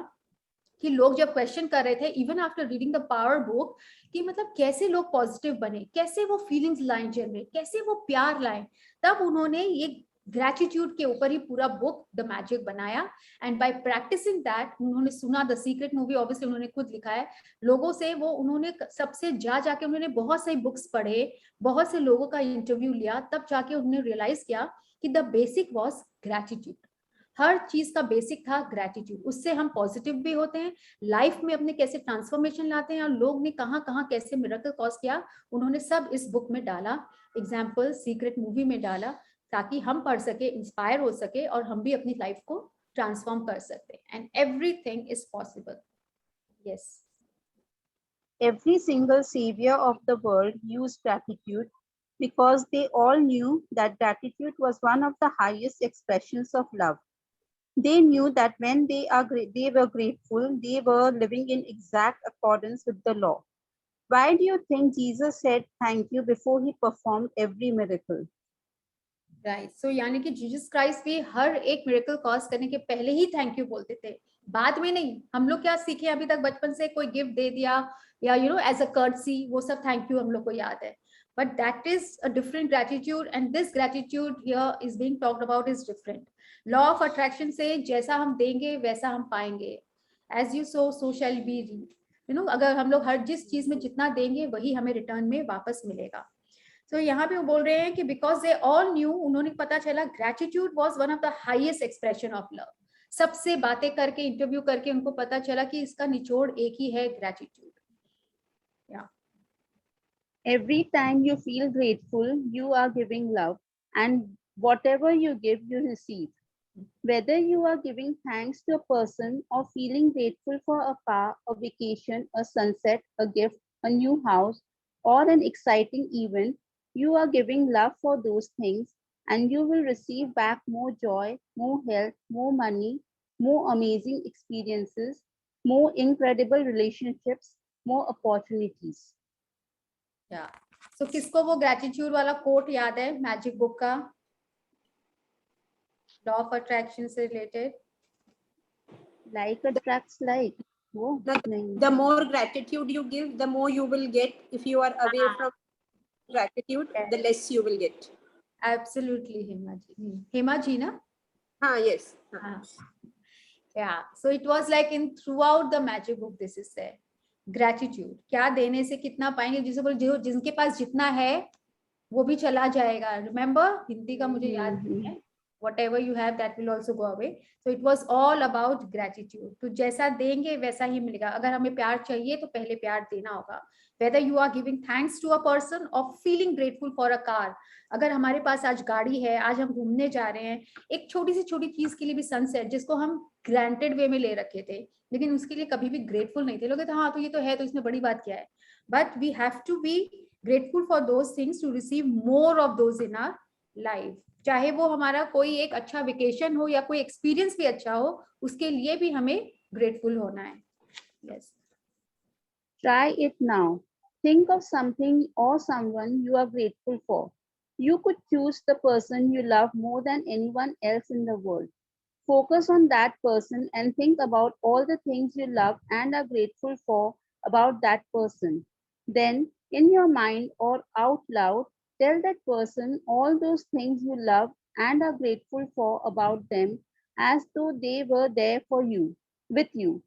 कि लोग जब क्वेश्चन कर रहे थे even after reading the power book कि मतलब कैसे लोग पॉजिटिव बने, कैसे वो फीलिंग्स लाएं जनरेट, कैसे वो प्यार लाएं, तब उन्होंने ये ग्रेटिट्यूड के ऊपर ही पूरा बुक द मैजिक बनाया. एंड बाय प्रैक्टिसिंग दैट, उन्होंने सुना द सीक्रेट मूवी, ऑब्वियसली उन्होंने खुद लिखा है लोगों से, वो उन्होंने सबसे जाके उन्होंने बहुत सारी बुक्स पढ़े, बहुत से लोगों का इंटरव्यू लिया, तब जाके उन्होंने रियलाइज किया कि द बेसिक वाज ग्रेटिट्यूड. हर चीज का बेसिक था ग्रेटिट्यूड. उससे हम पॉजिटिव भी होते हैं, लाइफ में अपने कैसे ट्रांसफॉर्मेशन लाते हैं, और लोग ने कहाँ कहाँ कैसे मिरेकल कॉज किया, उन्होंने सब इस बुक में डाला, एग्जाम्पल सीक्रेट मूवी में डाला, ताकि हम पढ़ सके, इंस्पायर हो सके और हम भी अपनी लाइफ को ट्रांसफॉर्म कर सकते हैं. And everything is possible. Yes. Every single savior of the world used gratitude because they all knew that gratitude was one of the highest expressions of love. They knew that when they were grateful, they were living in exact accordance with the law. Why do you think Jesus said thank you before he performed every miracle? Right so यानी कि Jesus Christ भी हर एक miracle cause करने के पहले ही thank you बोलते थे, बाद में नहीं। हम लोग क्या सीखे अभी तक बचपन से, कोई गिफ्ट दे दिया या you know as a courtesy, वो सब थैंक यू हम लोग को याद है, but that is a different gratitude and this gratitude here is being talked about is different. Law of attraction से जैसा हम देंगे वैसा हम पाएंगे, as you sow shall be reap, you know, अगर हम लोग हर जिस चीज में जितना देंगे वही हमें रिटर्न में वापस मिलेगा। तो यहाँ पे वो बोल रहे हैं कि बिकॉज दे ऑल न्यू, उन्होंने पता चला gratitude was one of the highest expression of love. सबसे बातें करके, इंटरव्यू करके उनको पता चला कि इसका निचोड़ एक ही है, ग्रेटिट्यूड। या Every time you feel grateful, you are giving love, and whatever you give, you receive. Whether you are giving thanks to a person or feeling grateful for a car, a vacation, a sunset, a gift, a new house, or an exciting event, you are giving love for those things, and you will receive back more joy, more health, more money, more amazing experiences, more incredible relationships, more opportunities. या सो किसको वो gratitude वाला coat याद है magic book का, law of attraction से related? Like attracts like. Whoa, the more gratitude you give, the more you will get. If you are away from gratitude, the less you will get. Absolutely, Hema ji. Hema ji, na? Yes. Yeah, so it was like in throughout the magic book this is there. Gratitude, क्या देने से कितना पाएंगे, जिसे बोल जो जिनके पास जितना है वो भी चला जाएगा। रिमेम्बर, हिंदी का मुझे याद नहीं है, whatever you have that will also go away. So it was all about gratitude. तो जैसा देंगे वैसा ही मिलेगा। अगर हमें प्यार चाहिए तो पहले प्यार देना होगा। Whether you are giving thanks to a person or feeling grateful for a car. अगर हमारे पास आज गाड़ी है, आज हम घूमने जा रहे हैं, एक छोटी सी छोटी चीज के लिए भी, सनसेट जिसको हम ग्रांटेड वे में ले रखे थे, लेकिन उसके लिए कभी भी ग्रेटफुल नहीं थे, लोग कहते हाँ तो ये तो है, तो इसमें बड़ी बात क्या है। But we have to be grateful for those things to receive more of those in our life. चाहे वो हमारा कोई एक अच्छा वेकेशन हो या कोई एक्सपीरियंस भी अच्छा हो, उसके लिए भी हमें ग्रेटफुल होना है। Yes, Try it now. Think of something or someone you are grateful for. You could choose the person you love more than anyone else in the world. Focus on that person and think about all the things you love and are grateful for about that person. Then, in your mind or out loud, tell that person all those things you love and are grateful for about them as though they were there for you, with you.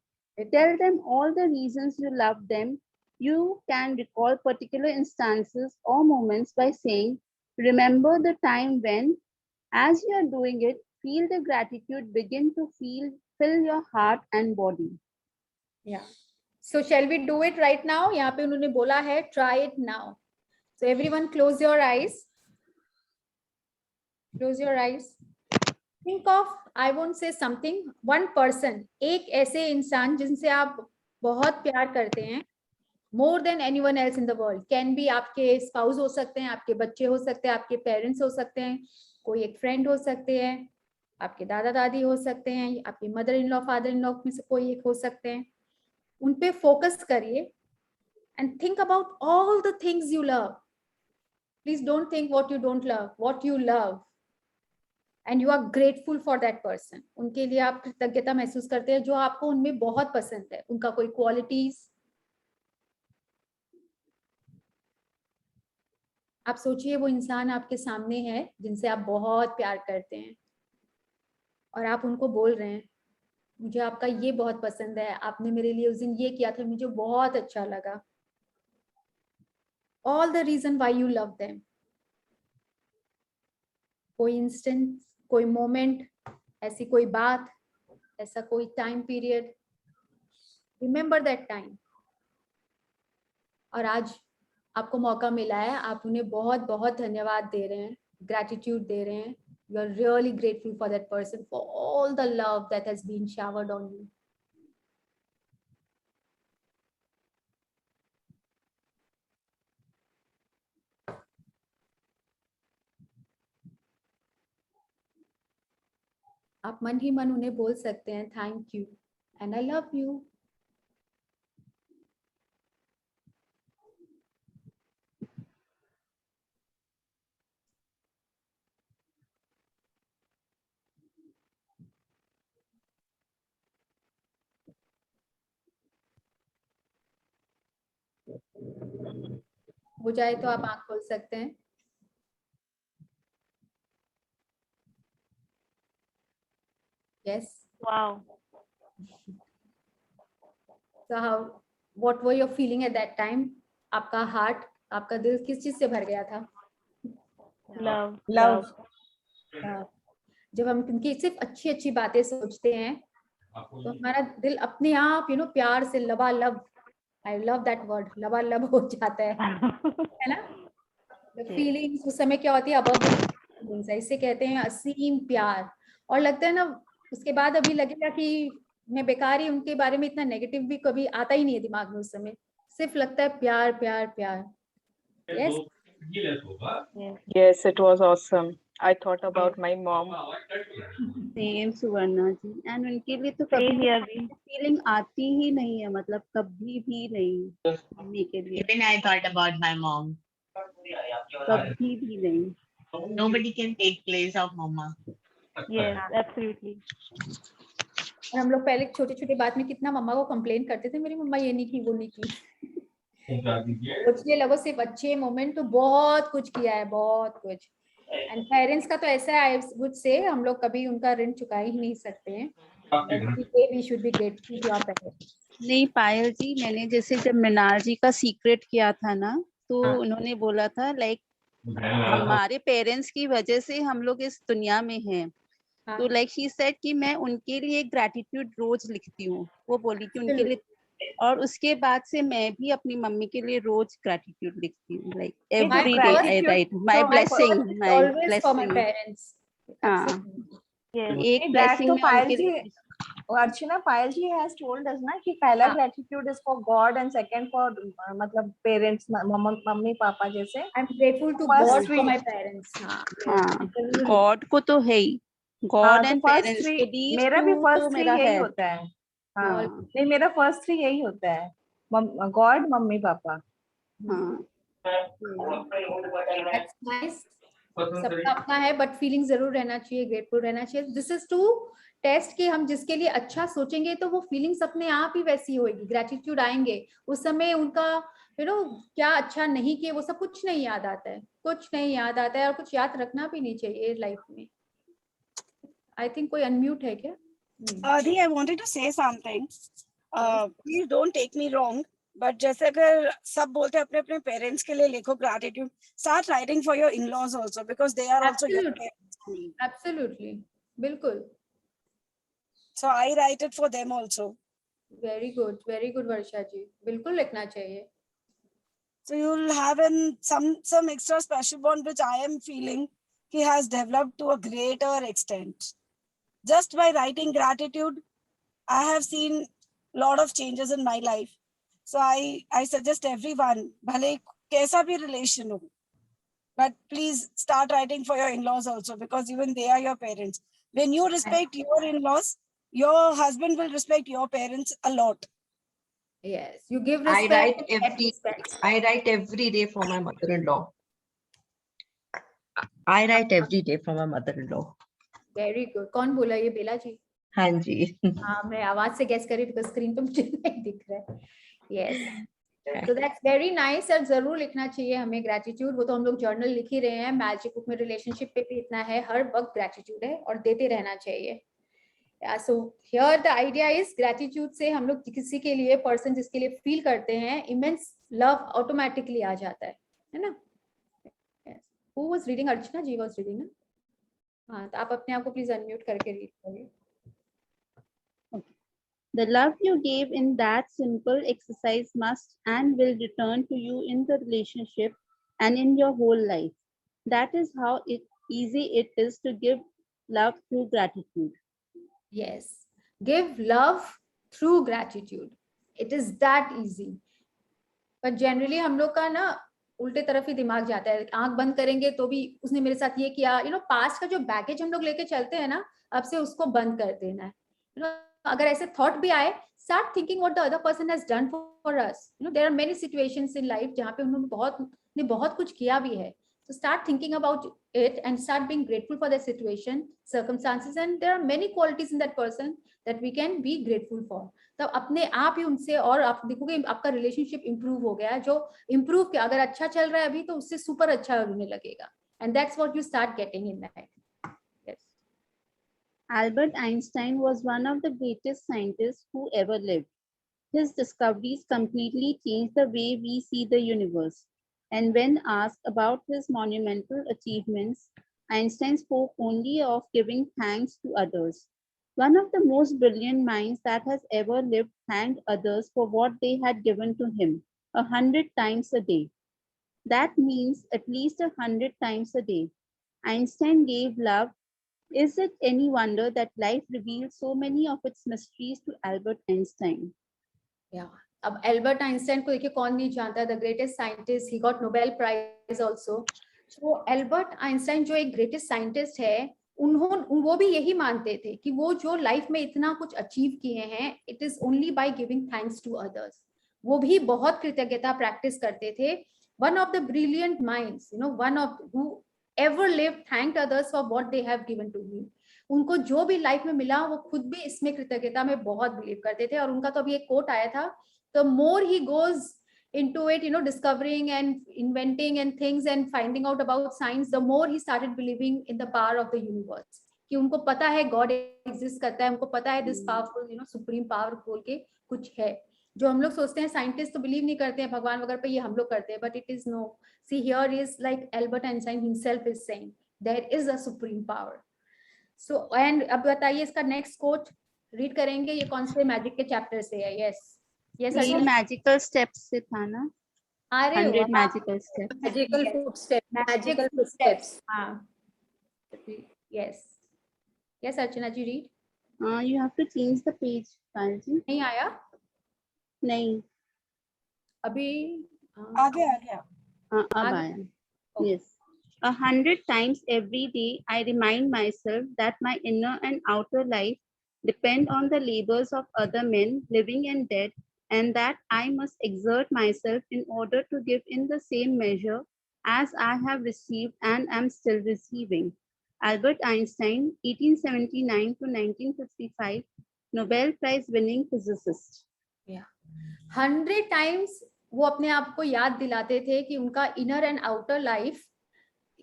Tell them all the reasons you love them. You can recall particular instances or moments by saying, remember the time when, as you are doing it, feel the gratitude begin to fill your heart and body. Yeah. So shall we do it right now? यहाँ पे उन्होंने बोला है try it now. So everyone close your eyes. Close your eyes. Think of, I won't say something, one person, एक ऐसे इंसान जिनसे आप बहुत प्यार करते हैं, more than anyone else in the world. Can be आपके spouse हो सकते हैं, आपके बच्चे हो सकते हैं, आपके parents हो सकते हैं, कोई एक friend हो सकते हैं, आपके दादा दादी हो सकते हैं, आपके mother in law father in law में से कोई एक हो सकते हैं। उन पे फोकस करिए and think about all the things you love. Please don't think what you don't love, what you love. And you are grateful for that person. उनके लिए आप कृतज्ञता महसूस करते हैं, जो आपको उनमें बहुत पसंद है, उनका कोई क्वालिटीज। आप सोचिए वो इंसान आपके सामने है जिनसे आप बहुत प्यार करते हैं और आप उनको बोल रहे हैं मुझे आपका ये बहुत पसंद है, आपने मेरे लिए उस दिन ये किया था, मुझे बहुत अच्छा लगा। All the reason why you love them. कोई इंस्टेंस, कोई मोमेंट, ऐसी कोई बात, ऐसा कोई time period, remember that time. और आज आपको मौका मिला है, आप उन्हें बहुत बहुत धन्यवाद दे रहे हैं, ग्रैटिट्यूड दे रहे हैं। You are really grateful for that person, for all the love that has been showered on you. आप मन ही मन उन्हें बोल सकते हैं thank you and I love you. हो जाए तो आप आंख खोल सकते हैं। Yes. Wow. So what were you feeling at that time? आपका हार्ट, आपका दिल किस चीज से भर गया था? Love. Love. जब हम उनकी सिर्फ अच्छी अच्छी बातें सोचते हैं तो हमारा दिल अपने आप प्यार से लबालब, आई लव दैट वर्ड, लबालब हो जाता है ना? फीलिंग्स उस समय क्या होती है, अबव, इसे कहते हैं असीम प्यार। और लगता है ना उसके बाद अभी लगेगा कि मैं बेकार ही, उनके बारे में इतना नेगेटिव भी कभी आता ही नहीं है दिमाग में, उस समय सिर्फ लगता है प्यार प्यार प्यार। Yes. Yes, it was awesome. I thought about my mom. Same Suvarna ji, and उनके लिए तो कभी फीलिंग आती ही नहीं है, मतलब कभी भी नहीं मम्मी के लिए। Even I thought about my mom. कभी भी नहीं। Nobody can take place of mama. Yes, absolutely. और हम लोग पहले छोटी छोटी बात में कितना मम्मा को कंप्लेन करते थे, मेरी मम्मा ये नहीं की वो नहीं की। सोचने लगो सिर्फ अच्छे मोमेंट तो बहुत कुछ किया है, बहुत कुछ। एंड पेरेंट्स का तो ऐसा है, आई वुड से हम लोग कभी उनका ऋण चुका ही नहीं सकते हैं। We should be grateful to our parents. नहीं पायल जी, मैंने जैसे जब मृणाल जी का सीक्रेट किया था ना, तो उन्होंने बोला था लाइक हमारे पेरेंट्स की वजह से हम लोग इस दुनिया में हैं। तो लाइक शी सेड कि मैं उनके लिए ग्रैटिट्यूड रोज लिखती हूँ, वो बोली कि उनके लिए। और उसके बाद से मैं भी अपनी मम्मी के लिए रोज ग्रैटिट्यूड लिखती हूँ, like every day I right my blessing, my blessing. हाँ, एक ब्लेसिंग में उनके लिए। Archana, Payal ji has told us ना कि पहला gratitude is for God and second for मतलब parents, मम्मी पापा जैसे। I'm grateful to God for my parents. हाँ, God को तो है ही, God and parents के बीच मेरा भी फर्स्ट थ्री मेरा यही है। होता है। हाँ, नहीं मेरा फर्स्ट थ्री यही होता है, गॉड मम्मी पापा। हाँ, That's nice. सबका अपना है, बट फीलिंग जरूर रहना चाहिए, ग्रेटफुल रहना चाहिए। दिस इज टू टेस्ट कि हम जिसके लिए अच्छा सोचेंगे तो वो फीलिंग्स अपने आप ही वैसी होगी, ग्रेटिट्यूड आएंगे उस समय। उनका क्या अच्छा नहीं किए वो सब कुछ नहीं याद आता है, कुछ नहीं याद आता है, और कुछ याद रखना भी नहीं चाहिए लाइफ में। आई थिंक कोई अनम्यूट है क्या? Adi, I wanted to say something. Please don't take me wrong, but जैसे अगर सब बोलते हैं अपने अपने पेरेंट्स के लिए लिखो gratitude, start writing for your in-laws also because they are also your parents. Absolutely, बिल्कुल। So I write it for them also. Very good वर्षा जी, बिल्कुल लिखना चाहिए। So you'll have some extra special bond which I am feeling he has developed to a greater extent. Just by writing gratitude, I have seen a lot of changes in my life. So I suggest everyone, bhale kaisa bhi relation ho, but please start writing for your in-laws also because even they are your parents. When you respect your in-laws, your husband will respect your parents a lot. Yes, you give respect. I write every day for my mother-in-law. I write every day for my mother-in-law. Very good. कौन बोला ये? बेला जी? हाँ जी। हाँ, मैं आवाज से guess करी because screen पे मुझे नहीं दिख रहा है। Yes. So that's very nice. और जरूर लिखना चाहिए हमें ग्रेटिट्यूड। वो तो हम लोग जर्नल लिख ही रहे हैं, मैजिक बुक में रिलेशनशिप पे भी इतना है, हर वक्त ग्रेटिट्यूड है और देते रहना चाहिए। So here the idea is gratitude से हम लोग किसी के लिए, पर्सन जिसके लिए फील करते हैं, immense love ऑटोमेटिकली आ जाता है ना? Who was reading? Archana ji was reading ना? हाँ, तो आप अपने आप को प्लीज अनम्यूट करके रीड करिए। The love you gave in that simple exercise must and will return to you in the relationship and in your whole life. That is how easy it is to give love through gratitude. Yes, give love through gratitude. It is that easy. But generally हम लोग का ना उल्टे तरफ ही दिमाग जाता है, आंख बंद करेंगे तो भी उसने मेरे साथ ये किया, पास्ट का जो बैगेज हम लोग लेके चलते हैं ना, अब से उसको बंद कर देना है। अगर ऐसे थॉट भी आए, start thinking what the other person has done for us. There are many situations in life जहाँ पे उन्होंने बहुत कुछ किया भी है. So start thinking about it and start being grateful for the situation, circumstances, and there are many qualities in that person that we can be grateful for. तब अपने आप ही उनसे, और आप देखोगे आपका रिलेशनशिप इंप्रूव हो गया, जो इंप्रूव किया, अगर अच्छा चल रहा है अभी तो उससे सुपर अच्छा होने लगेगा. And that's what you start getting in life. Yes. Albert Einstein was one of the greatest scientists who ever lived. His discoveries completely changed the way we see the universe. And when asked about his monumental achievements, Einstein spoke only of giving thanks to others. One of the most brilliant minds that has ever lived thanked others for what they had given to him 100 times a day. That means at least 100 times a day. Einstein gave love. Is it any wonder that life reveals so many of its mysteries to Albert Einstein? Yeah. अब Albert Einstein को देखिए, कौन नहीं जानता, the greatest scientist, he got Nobel prize also. तो Albert Einstein जो एक greatest scientist है, वो भी यही मानते थे कि वो जो लाइफ में इतना कुछ अचीव किए हैं, it is only by giving thanks to others. वो भी बहुत कृतज्ञता प्रैक्टिस करते थे. One of the brilliant minds, one of who ever lived thanked others for what they have given to him. उनको जो भी लाइफ में मिला, वो खुद भी इसमें कृतज्ञता में बहुत बिलीव करते थे. और उनका तो अभी एक कोट आया था, the more he goes into it, discovering and inventing and things and finding out about science, the more he started believing in the power of the universe. कि उनको पता है God exist करता है, उनको पता है this powerful, supreme power बोल के कुछ है. जो हम लोग सोचते हैं साइंटिस्ट तो बिलीव नहीं करते हैं भगवान वगैरह पे, ये हम लोग करते हैं, but it is no. See, here is like Albert Einstein himself is saying there is a supreme power. So, and अब बताइए इसका next quote read करेंगे, ये कौन से मैजिक के चैप्टर से है? Yes. Yes, ये मैजिकल स्टेप्स से था ना, 100 magical steps. Magical footsteps, magical footsteps. हाँ, yes, yes, Archana ji read. You have to change the page, Payal ji. नहीं आया? नहीं, अभी आ गया. अब आया. Yes. 100 times every day, I remind myself that my inner and outer life depend on the labors of other men, living and dead, and that I must exert myself in order to give in the same measure as I have received and am still receiving. Albert Einstein, 1879 to 1955, Nobel Prize winning physicist. Yeah. 100 times वो अपने आप को याद दिलाते थे कि उनका inner and outer life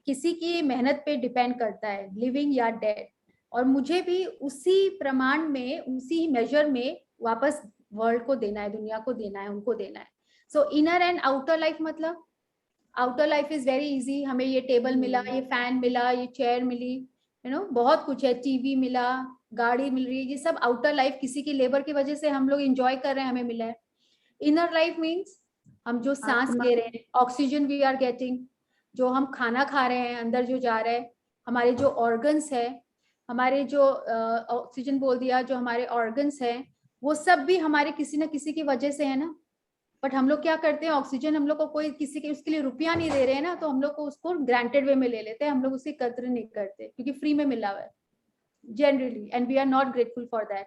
किसी की मेहनत पे डिपेंड करता है, लिविंग या डेड. और मुझे भी उसी प्रमाण में, उसी मेजर में वापस वर्ल्ड को देना है, दुनिया को देना है, उनको देना है. So inner and outer life, मतलब outer life is very easy. हमें ये टेबल मिला, ये फैन मिला, ये चेयर मिली, बहुत कुछ है, टीवी मिला, गाड़ी मिल रही है, ये सब आउटर लाइफ किसी की लेबर की वजह से हम लोग एंजॉय कर रहे हैं, हमें मिला है. इनर लाइफ मीन्स हम जो सांस ले रहे हैं, ऑक्सीजन वी आर गेटिंग, जो हम खाना खा रहे हैं, अंदर जो जा रहा है, हमारे जो ऑर्गन्स है, हमारे जो ऑक्सीजन बोल दिया, जो हमारे ऑर्गन्स हैं, वो सब भी हमारे किसी ना किसी की वजह से है ना. बट हम लोग क्या करते हैं, ऑक्सीजन हम लोग को कोई किसी के उसके लिए रुपया नहीं दे रहे हैं ना, तो हम लोग को उसको ग्रांटेड वे में ले लेते हैं, हम लोग उसकी कद्र नहीं करते क्योंकि फ्री में मिला हुआ है generally, and we are not grateful for that.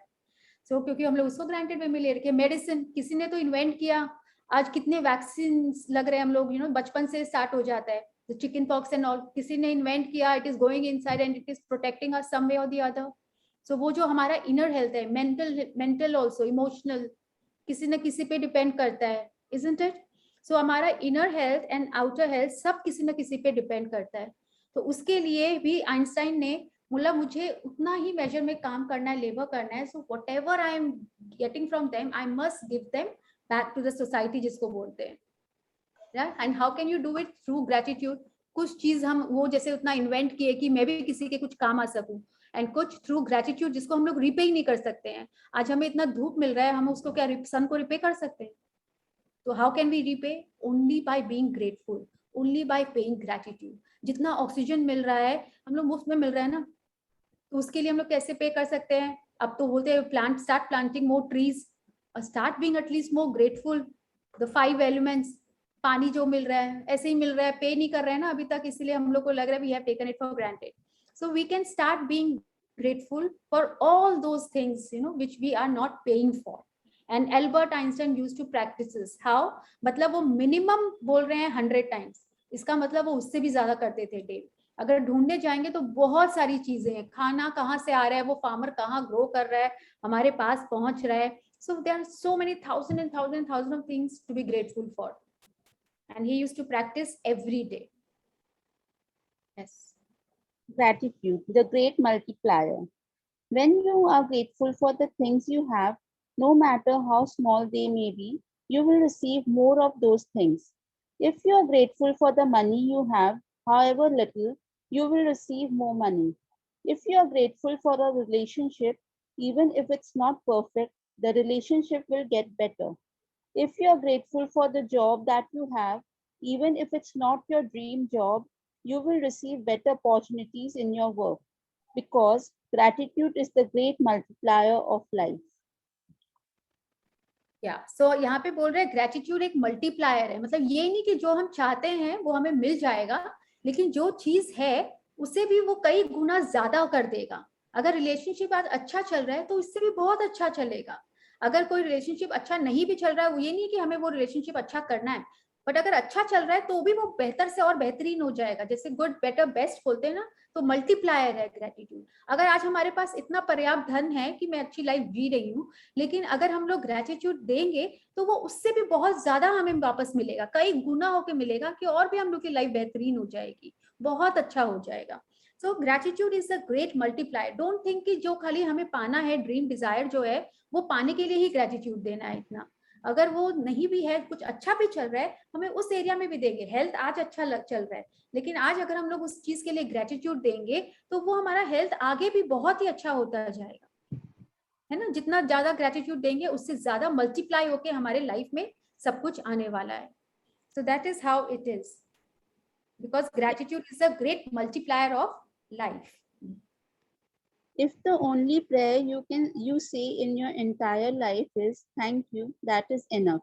So क्योंकि हम लोग उसको ग्रांटेड वे में ले रखे. मेडिसिन किसी ने तो इन्वेंट किया, आज कितने वैक्सीन लग रहे हैं हम लोग, बचपन से स्टार्ट हो जाता है, the chicken pox and all, किसी ने इन्वेंट किया, it is going inside and it is protecting us some way or the other. So वो जो हमारा inner health है, mental also, emotional, किसी न किसी पे डिपेंड करता है, isn't it? So हमारा inner health and outer health सब किसी न किसी पे डिपेंड करता है. तो उसके लिए भी आइंस्टाइन ने बोला मुझे उतना ही मेजर में काम करना है, लेबर करना है. So whatever I am getting from them, I must give them back to the society, जिसको बोलते हैं. And how can you do it? Through gratitude. कुछ चीज हम वो जैसे उतना इन्वेंट किए कि मैं भी किसी के कुछ काम आ सकूं, एंड कुछ थ्रू ग्रेटिट्यूड जिसको हम लोग रिपे ही नहीं कर सकते हैं. आज हमें इतना धूप मिल रहा है, हम उसको क्या सन को रिपे कर सकते हैं? तो how can we repay? Only by being grateful, only by paying gratitude. जितना ऑक्सीजन मिल रहा है, हम लोग मुफ्त में मिल रहा है ना, तो उसके लिए हम लोग कैसे पे कर सकते हैं? अब तो बोलते हैं plant, start planting more trees, start being at least more grateful. The 5 elements, पानी जो मिल रहा है ऐसे ही मिल रहा है, पे नहीं कर रहे हैं ना अभी तक, इसलिए हम लोग को लग रहा है we have taken it for granted. So we can start being grateful for all those things, you know, which we are not paying for. And Albert Einstein used to practice this. How? मतलब वो minimum बोल रहे हैं 100 times, इसका मतलब वो उससे भी ज्यादा करते थे डेली. अगर ढूंढने जाएंगे तो बहुत सारी चीजें हैं. खाना कहाँ से आ रहा है, वो फार्मर कहाँ ग्रो कर रहा है, हमारे पास पहुंच रहा है. So there are so many thousand of things to be grateful for. And he used to practice every day. Yes. Gratitude, the great multiplier. When you are grateful for the things you have, no matter how small they may be, you will receive more of those things. If you are grateful for the money you have, however little, you will receive more money. If you are grateful for a relationship, even if it's not perfect, the relationship will get better. If you are grateful for the job that you have, even if it's not your dream job, you will receive better opportunities in your work, because gratitude is the great multiplier of life. So यहाँ पे बोल रहे हैं gratitude एक multiplier है. मतलब ये नहीं कि जो हम चाहते हैं वो हमें मिल जाएगा, लेकिन जो चीज है उसे भी वो कई गुना ज्यादा कर देगा. अगर रिलेशनशिप आज अच्छा चल रहा है तो इससे भी बहुत अच्छा चलेगा. अगर कोई रिलेशनशिप अच्छा नहीं भी चल रहा है, वो ये नहीं कि हमें वो रिलेशनशिप अच्छा करना है, बट अगर अच्छा चल रहा है तो भी वो बेहतर से और बेहतरीन हो जाएगा. जैसे गुड बेटर बेस्ट बोलते हैं ना, तो मल्टीप्लायर है ग्रेटिट्यूड. अगर आज हमारे पास इतना पर्याप्त धन है कि मैं अच्छी लाइफ जी रही हूँ, लेकिन अगर हम लोग ग्रेटिट्यूड देंगे तो वो उससे भी बहुत ज्यादा हमें वापस मिलेगा, कई गुना होके मिलेगा, कि और भी हम लोग की लाइफ बेहतरीन हो जाएगी, बहुत अच्छा हो जाएगा. So gratitude is a great multiplier. Don't think कि जो खाली हमें पाना है, ड्रीम डिजायर जो है, वो पाने के लिए ही ग्रेटिट्यूड देना है इतना. अगर वो नहीं भी है, कुछ अच्छा भी चल रहा है, हमें उस एरिया में भी देंगे. हेल्थ आज अच्छा चल रहा है, लेकिन आज अगर हम लोग उस चीज के लिए ग्रेटिट्यूड देंगे तो वो हमारा हेल्थ आगे भी बहुत ही अच्छा होता जाएगा, है ना. जितना ज्यादा ग्रेटिट्यूड देंगे उससे ज्यादा मल्टीप्लाई होके हमारे लाइफ में सब कुछ आने वाला है. So that is how it is, because gratitude is a great multiplier of life. If the only prayer you say in your entire life is thank you, that is enough.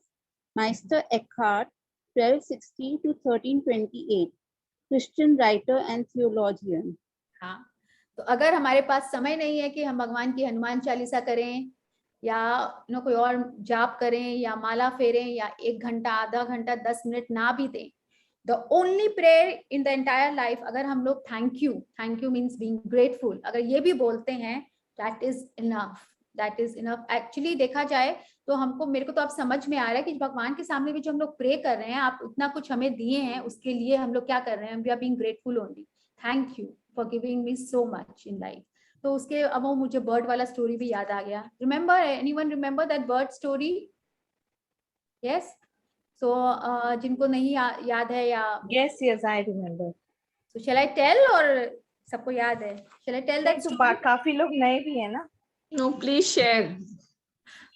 Meister Eckhart, 1260 to 1328, Christian writer and theologian. हाँ, तो अगर हमारे पास समय नहीं है कि हम भगवान की हनुमान चालीसा करें या कोई और जाप करें या माला फेरें या 1 घंटा, आधा घंटा, 10 मिनट ना भी दें, the only prayer in the entire life, अगर हम लोग thank you means being grateful, अगर ये भी बोलते हैं, that is enough. Actually देखा जाए तो मेरे को तो अब समझ में आ रहा है कि भगवान के सामने भी जो हम लोग प्रे कर रहे हैं, आप इतना कुछ हमें दिए हैं, उसके लिए हम लोग क्या कर रहे हैं, we are being grateful only. Thank you for giving me so much in life. तो उसके अब वो मुझे बर्ड वाला स्टोरी भी याद आ गया. Anyone remember that bird story? Yes. So जिनको नहीं याद है या yes I remember. So shall I tell or सबको याद है? Shall I tell that story? काफी लोग नए भी है ना. No, please share.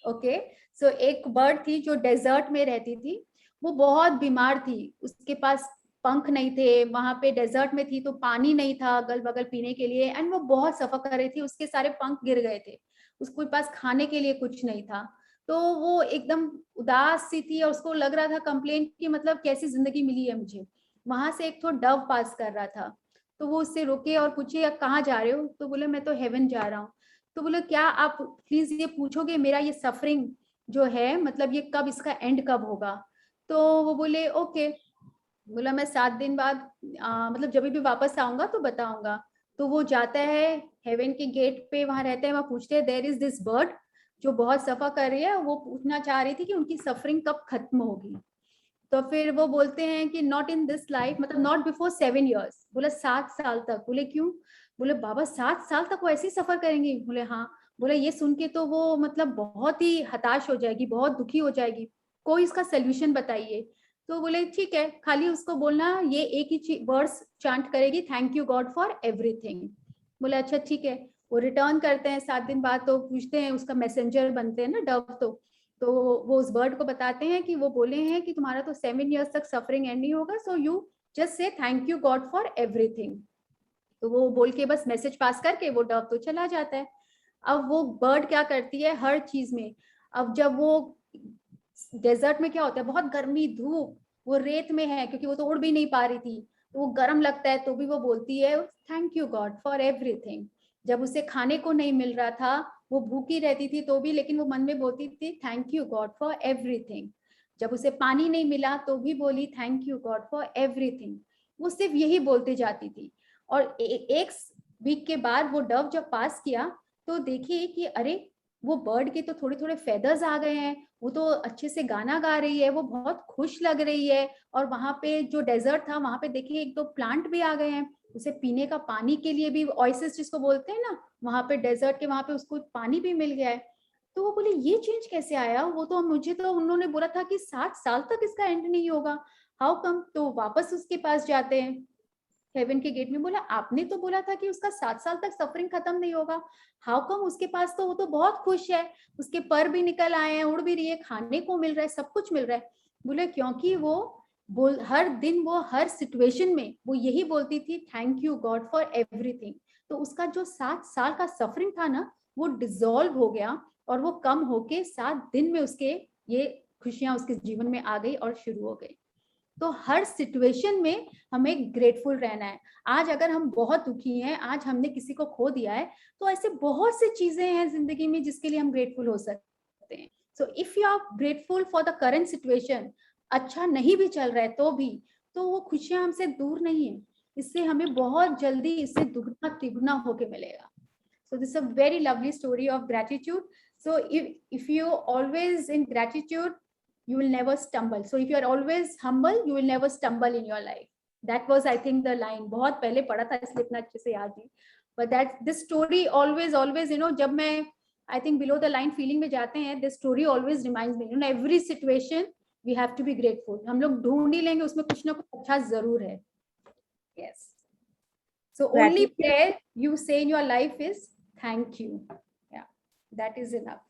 Okay, so एक बर्ड थी जो डेजर्ट में रहती थी. वो बहुत बीमार थी, उसके पास पंख नहीं थे, वहां पे डेजर्ट में थी तो पानी नहीं था अगल बगल पीने के लिए, एंड वो बहुत सफर कर रही थी, उसके सारे पंख गिर गए थे, उसके पास खाने के लिए कुछ नहीं था. तो वो एकदम उदास सी थी और उसको लग रहा था कंप्लेंट कि मतलब कैसी जिंदगी मिली है मुझे. वहां से एक डव पास कर रहा था, तो वो उससे रुके और पूछे कहाँ जा रहे हो? तो बोले मैं तो हेवन जा रहा हूँ. तो बोले क्या आप प्लीज ये पूछोगे मेरा ये सफरिंग जो है, मतलब ये कब, इसका एंड कब होगा? तो वो बोले ओके. बोला मैं 7 दिन बाद मतलब जब भी वापस आऊंगा तो बताऊंगा. तो वो जाता है हेवन के गेट पे, वहां रहते हैं, वहां पूछते हैं देयर इज दिस बर्ड जो बहुत सफर कर रही है, वो पूछना चाह रही थी कि उनकी सफरिंग कब खत्म होगी. तो फिर वो बोलते हैं कि नॉट इन दिस लाइफ, मतलब नॉट बिफोर 7 years. बोला 7 साल तक. बोले क्यों? बोले बाबा 7 साल तक वो ऐसे ही सफर करेंगी? बोले हाँ. बोले ये सुन के तो वो मतलब बहुत ही हताश हो जाएगी, बहुत दुखी हो जाएगी, कोई इसका सोल्यूशन बताइए. तो बोले ठीक है, खाली उसको बोलना ये एक ही वर्ड्स चांट करेगी, thank you God for everything. बोले अच्छा ठीक है. वो रिटर्न करते हैं 7 दिन बाद, तो पूछते हैं, उसका मैसेंजर बनते हैं ना डव, तो वो उस बर्ड को बताते हैं कि वो बोले हैं कि तुम्हारा तो 7 years तक सफरिंग एंड नहीं होगा, so you just say thank you God for everything. तो वो बोल के बस मैसेज पास करके वो डव तो चला जाता है. अब वो बर्ड क्या करती है हर चीज में, अब जब वो डेजर्ट में क्या होता है, बहुत गर्मी धूप, वो रेत में है क्योंकि वो तो उड़ भी नहीं पा रही थी, तो वो गर्म लगता है तो भी वो बोलती है thank you God for everything. जब उसे खाने को नहीं मिल रहा था, वो भूखी रहती थी तो भी, लेकिन वो मन में बोलती थी thank you God for everything. जब उसे पानी नहीं मिला तो भी बोली thank you God for everything. वो सिर्फ यही बोलते जाती थी। और एक वीक के बाद वो डव जब पास किया तो देखिए कि अरे वो बर्ड के तो थोड़े थोड़े फेदर्स आ गए हैं, वो तो अच्छे से गाना गा रही है, वो बहुत खुश लग रही है। और वहां पे जो डेजर्ट था वहां पे देखिए एक दो प्लांट भी आ गए हैं, उसे पीने का पानी के लिए भी, ओएसिस जिसको बोलते हैं ना, वहां पे डेजर्ट के वहां पे उसको पानी भी मिल गया है। तो वो बोले ये चेंज कैसे आया, वो तो मुझे तो उन्होंने बोला था कि 60 साल तक इसका एंड नहीं होगा, हाउ कम। तो वापस उसके पास जाते हैं हेवन के गेट में, बोला आपने तो बोला था कि उसका 7 साल तक सफरिंग खत्म नहीं होगा, हाउ कम उसके पास तो वो तो बहुत खुश है, उसके पर भी निकल आए हैं, उड़ भी रही है, खाने को मिल रहा है, सब कुछ मिल रहा है। बोले क्योंकि वो हर दिन वो हर सिचुएशन में वो यही बोलती थी thank you God for everything. तो उसका जो 7 साल का सफरिंग था ना वो डिसॉल्व हो गया और वो कम होके 7 दिन में उसके ये खुशियां उसके जीवन में आ गई और शुरू हो गई। तो हर सिचुएशन में हमें ग्रेटफुल रहना है। आज अगर हम बहुत दुखी हैं, आज हमने किसी को खो दिया है, तो ऐसे बहुत सी चीजें हैं जिंदगी में जिसके लिए हम ग्रेटफुल हो सकते हैं। So if you are grateful for the current situation, अच्छा नहीं भी चल रहा है तो भी, तो वो खुशियां हमसे दूर नहीं है, इससे हमें बहुत जल्दी इससे दुगना तिगुना होके मिलेगा। So this is a very lovely story of gratitude. So if you always in gratitude, you will never stumble. So if you are always humble, you will never stumble in your life. That was, I think, the line. बहुत पहले पढ़ा था इसलिए इतना अच्छे से याद नहीं. But that this story always, you know, जब मैं I think below the line feeling में जाते हैं, this story always reminds me. You know, every situation we have to be grateful. हम लोग ढूंढ ही लेंगे उसमें कुछ ना कुछ अच्छा जरूर है. Yes. So only prayer you say in your life is thank you. Yeah, that is enough.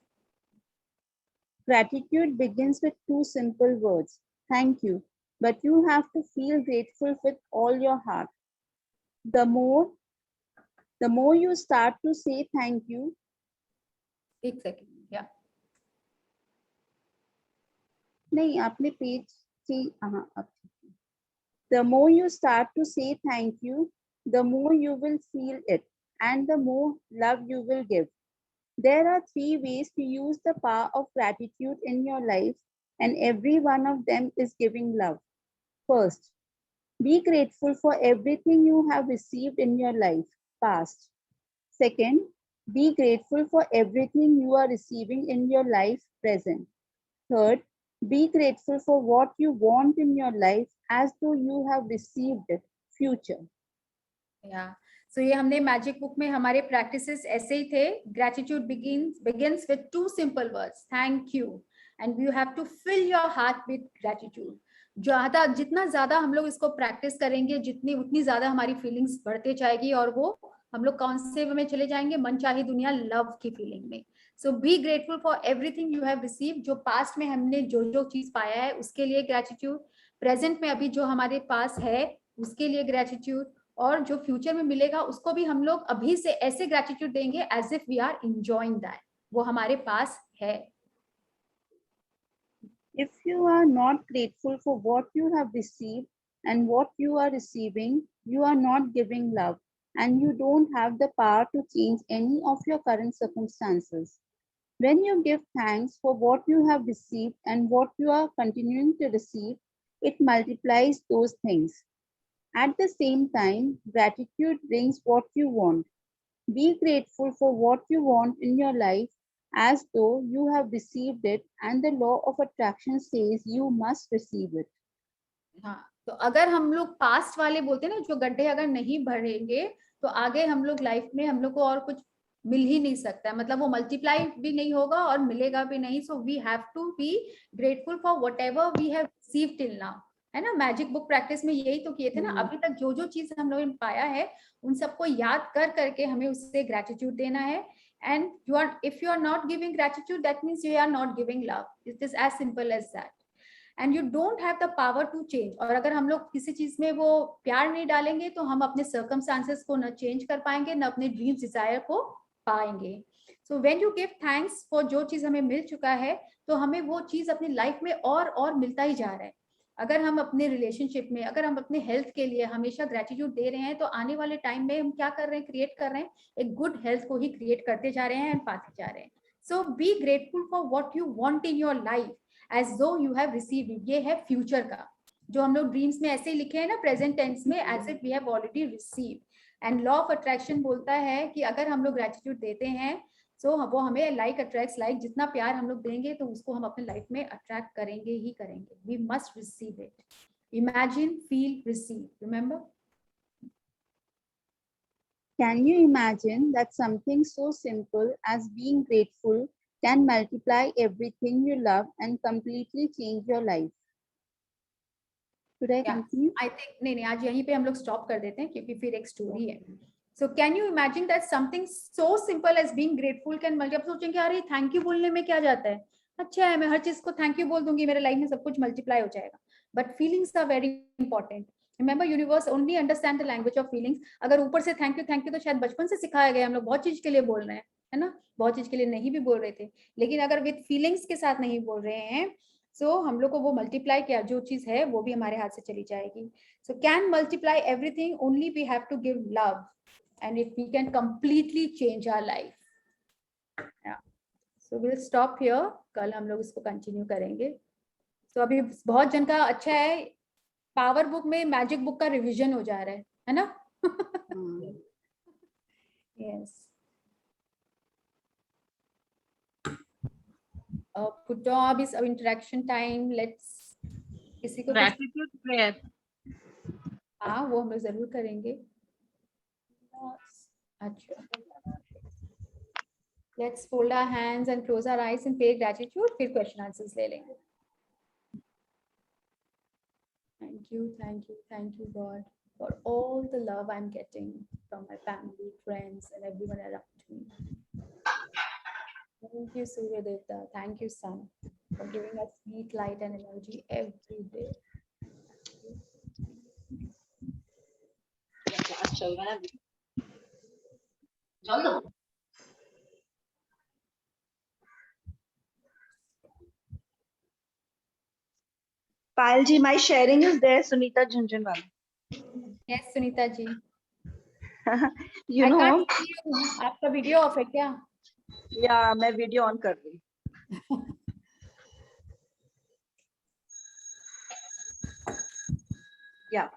Gratitude begins with 2 simple words, thank you, but you have to feel grateful with all your heart. The more you start to say thank you. एक second, yeah. नहीं, आपने page से, हाँ, अब the more you start to say thank you, the more you will feel it, and the more love you will give. There are 3 ways to use the power of gratitude in your life, and every one of them is giving love. First, be grateful for everything you have received in your life, past. Second, be grateful for everything you are receiving in your life, present. Third, be grateful for what you want in your life as though you have received it, future. Yeah. So ये हमने magic book में हमारे practices ऐसे ही थे. Gratitude begins with 2 simple words, thank you, and you have to fill your heart with gratitude. जितना ज्यादा हम लोग इसको प्रैक्टिस करेंगे, उतनी ज्यादा हमारी फीलिंग्स बढ़ते जाएगी और वो हम लोग कौन से में चले जाएंगे, मनचाही दुनिया, लव की फीलिंग में. So be grateful for everything you have received. जो पास्ट में हमने जो चीज पाया है उसके लिए ग्रेटिट्यूड, प्रेजेंट में अभी जो हमारे पास है उसके लिए ग्रेटिट्यूड, और जो फ्यूचर में मिलेगा उसको भी हम लोग अभी से ऐसे ग्रेटिट्यूड देंगे as if we are enjoying that, वो हमारे पास है. If you are not grateful for what you have received and what you are receiving, you are not giving love, and you don't have the power to change any of your current circumstances. When you give thanks for what you have received and what you are continuing to receive, it multiplies those things. At the same time, gratitude brings what you want. Be grateful for what you want in your life as though you have received it, and the law of attraction says you must receive it. हाँ, तो अगर हम लोग past वाले बोलते हैं ना, जो गड्ढे अगर नहीं भरेंगे तो आगे हम लोग लाइफ में हम लोग को और कुछ मिल ही नहीं सकता है, मतलब वो मल्टीप्लाई भी नहीं होगा और मिलेगा भी नहीं. So we have to be grateful for whatever we have received till now, है ना. मैजिक बुक प्रैक्टिस में यही तो किए थे ना, अभी तक जो चीज हम लोगों ने पाया है उन सबको याद कर करके हमें उससे ग्रेटिट्यूड देना है. And if you are not giving gratitude, that means you are not giving love. It is as simple as that. And you don't have the power to change. और अगर हम लोग किसी चीज में वो प्यार नहीं डालेंगे तो हम अपने circumstances को न चेंज कर पाएंगे, न अपने ड्रीम्स डिजायर को पाएंगे. So when you give thanks for जो चीज हमें मिल चुका है तो हमें वो चीज अपनी लाइफ में और मिलता ही जा रहा है. अगर हम अपने रिलेशनशिप में, अगर हम अपने हेल्थ के लिए हमेशा ग्रेटिट्यूड दे रहे हैं, तो आने वाले टाइम में हम क्या कर रहे हैं, क्रिएट कर रहे हैं, एक गुड हेल्थ को ही क्रिएट करते जा रहे हैं एंड पाते जा रहे हैं. So be grateful for what you want in your life as though you have received it. ये है फ्यूचर का, जो हम लोग ड्रीम्स में ऐसे ही लिखे हैं ना प्रेजेंट टेंस में, as if we have already received. And law of attraction बोलता है कि अगर हम लोग ग्रेटिट्यूड देते हैं सो वो हमें लाइक अट्रैक्ट्स लाइक. जितना प्यार हम लोग देंगे तो उसको हम अपने लाइफ में अट्रैक्ट करेंगे ही करेंगे. We must receive it. Imagine, feel, receive. Remember. Can you imagine that something so simple as being grateful can multiply everything you love and completely change your life? Should I continue? I think नहीं, आज यहीं पे हम लोग stop कर देते हैं क्योंकि फिर एक स्टोरी है. So can you imagine that something so simple as being grateful can multiply? आप सोचेंगे अरे थैंक यू बोलने में क्या जाता है, अच्छा है मैं हर चीज को थैंक यू बोल दूंगी, मेरे लाइफ में सब कुछ मल्टीप्लाई हो जाएगा. But feelings are very important. Remember, universe only understand the language of feelings. अगर ऊपर से थैंक यू तो शायद बचपन से सिखाया गया, हम लोग बहुत चीज के लिए बोल रहे हैं, है ना, बहुत चीज के लिए नहीं भी बोल रहे थे. लेकिन अगर विद फीलिंग्स के साथ नहीं बोल रहे हैं सो हम लोग को वो मल्टीप्लाई किया जो चीज है वो भी हमारे हाथ से चली जाएगी. So can multiply everything, only we have to give love and if we can completely change our life. Yeah. So we'll stop here. कल हम लोग इसको कंटिन्यू करेंगे. So अभी बहुत जन का अच्छा है, पावर बुक में मैजिक बुक का रिवीजन हो जा रहा है ना? Yes. Put on is interaction time. Let's किसी को Gratitude prayer. हाँ वो हम लोग जरूर करेंगे. Let's fold our hands and close our eyes and pay gratitude. फिर question answers ले लेंगे. Thank you God for all the love I'm getting from my family, friends and everyone around me. Thank you Surya Devta. Thank you Sun for giving us sweet light and energy every day. Payal ji, my sharing is there, Sunita Jhunjhunwala. Yes, Sunita ji. You know, आपका video of है क्या? या मैं video on कर रही. Yeah.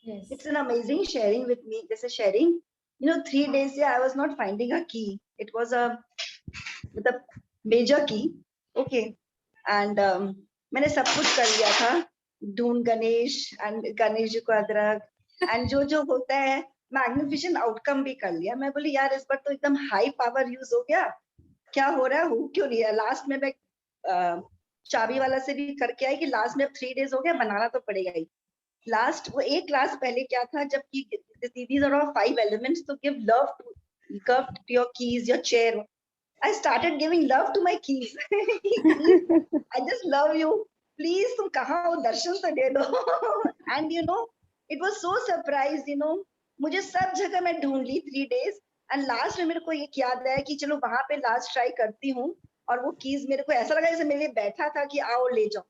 Yes. It's an amazing sharing with me. This is sharing. You know, 3 days I was not finding a key. It was a with a major key. Okay. And मैंने सब कुछ कर लिया था. ढूंढ Ganesh and Ganesh ji को अदरक and जो होता है मैग्निफिसेंट आउटकम भी कर लिया. मैं बोली यार इस बार तो एकदम हाई पावर यूज हो गया. क्या हो रहा है, हो क्यों नहीं है. लास्ट में मैं चाबी वाला से भी करके आई कि लास्ट में 3 days हो गया, बनाना तो पड़ेगा ही. लास्ट वो एक क्लास पहले क्या था, जबकि these are all 5 elements to give love to your keys, your chair. I started giving love to my keys. I just love you. Please तुम कहाँ हो, दर्शन तो दे दो. And you know, it was so surprised, you know, मुझे सब जगह मैं ढूंढ ली 3 days. And last में मेरे को एक याद आया कि चलो वहां पे लास्ट ट्राई करती हूँ. और वो कीज मेरे को ऐसा लगा जैसे मेरे लिए बैठा था कि आओ ले जाओ.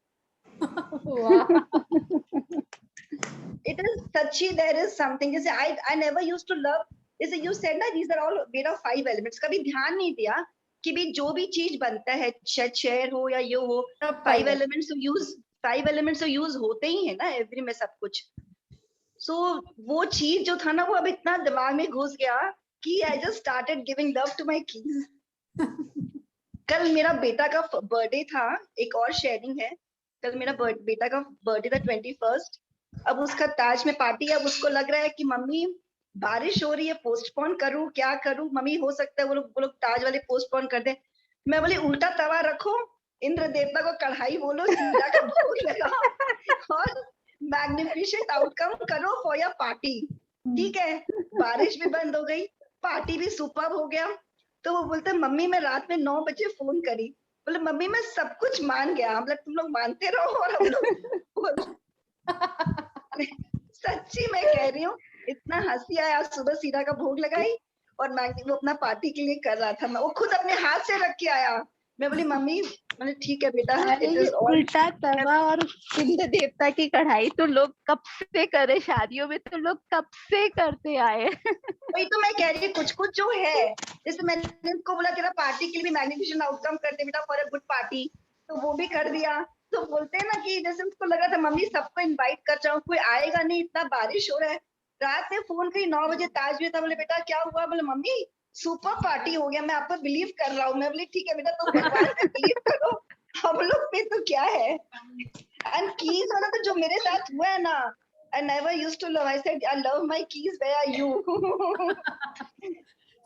It is touchy. There is something. जैसे I never used to love. जैसे you said ना, these are all made of 5 elements. कभी ध्यान नहीं दिया कि भी जो भी चीज बनता है, चेयर हो या ये हो, 5 elements to use होते ही है ना एवरी में सब कुछ. So वो चीज जो था ना, वो अब इतना दिमाग में घुस गया कि I just started giving love to my keys. कल मेरा बेटा का बर्थडे था. एक और शेयरिंग है. कल मेरा बेटा का बर्थडे था 21st. अब उसका ताज में पार्टी. अब उसको लग रहा है कि मम्मी बारिश हो रही है, पोस्टपोन करूं, क्या करूं. मम्मी हो सकता है वो लोग ताज वाले पोस्टपोन कर दे. मैं बोली उल्टा तवा रखो, इंद्र देवता को कढ़ाई बोलो, सीधा का भोग लगाओ और मैग्निफिसेंट आउटकम करो फॉर योर पार्टी. ठीक है. बारिश भी बंद हो गई, पार्टी भी सुपर्ब हो गया. तो वो बोलते मम्मी मैं रात में 9 बजे फोन करी. बोले मम्मी मैं सब कुछ मान गया. हम लोग तुम लोग मानते रहो और हम लोग सच्ची मैं कह रही हूँ, इतना हंसी आया. आज सुबह सीधा का भोग लगाई और वो अपना पार्टी के लिए कर रहा था. वो खुद अपने हाथ से रख के आया मैं बोली मम्मी, मैंने ठीक है बेटा, अरे इट ये इज ऑल। उल्टा तवा और पिंड देवता की कढ़ाई तो लोग कब से करे, शादियों में तो लोग कब से करते आए। वही तो मैं कह रही हूँ, कुछ कुछ जो है, जैसे मैंने उनको बोला तेरा पार्टी के लिए भी मैग्निफिकेंट आउटकम कर दे बेटा फॉर अ गुड पार्टी, तो वो भी कर दिया। तो बोलते हैं ना कि जैसे उसको लगा था मम्मी सबको इनवाइट कर जाऊं, कोई आएगा नहीं, इतना बारिश हो रहा है। रात में फोन करी 9 बजे, ताज भी था, बोले बेटा क्या हुआ, बोले मम्मी सुपर पार्टी हो गया, मैं आप पर बिलीव कर रहा हूँ। मैं बोली ठीक है बेटा, तुम भगवान पे बिलीव करो, हम लोग पे तो क्या है। एंड कीज वाला तो जो मेरे साथ हुआ है ना, I never used to love. I said, I love my keys. Where are you?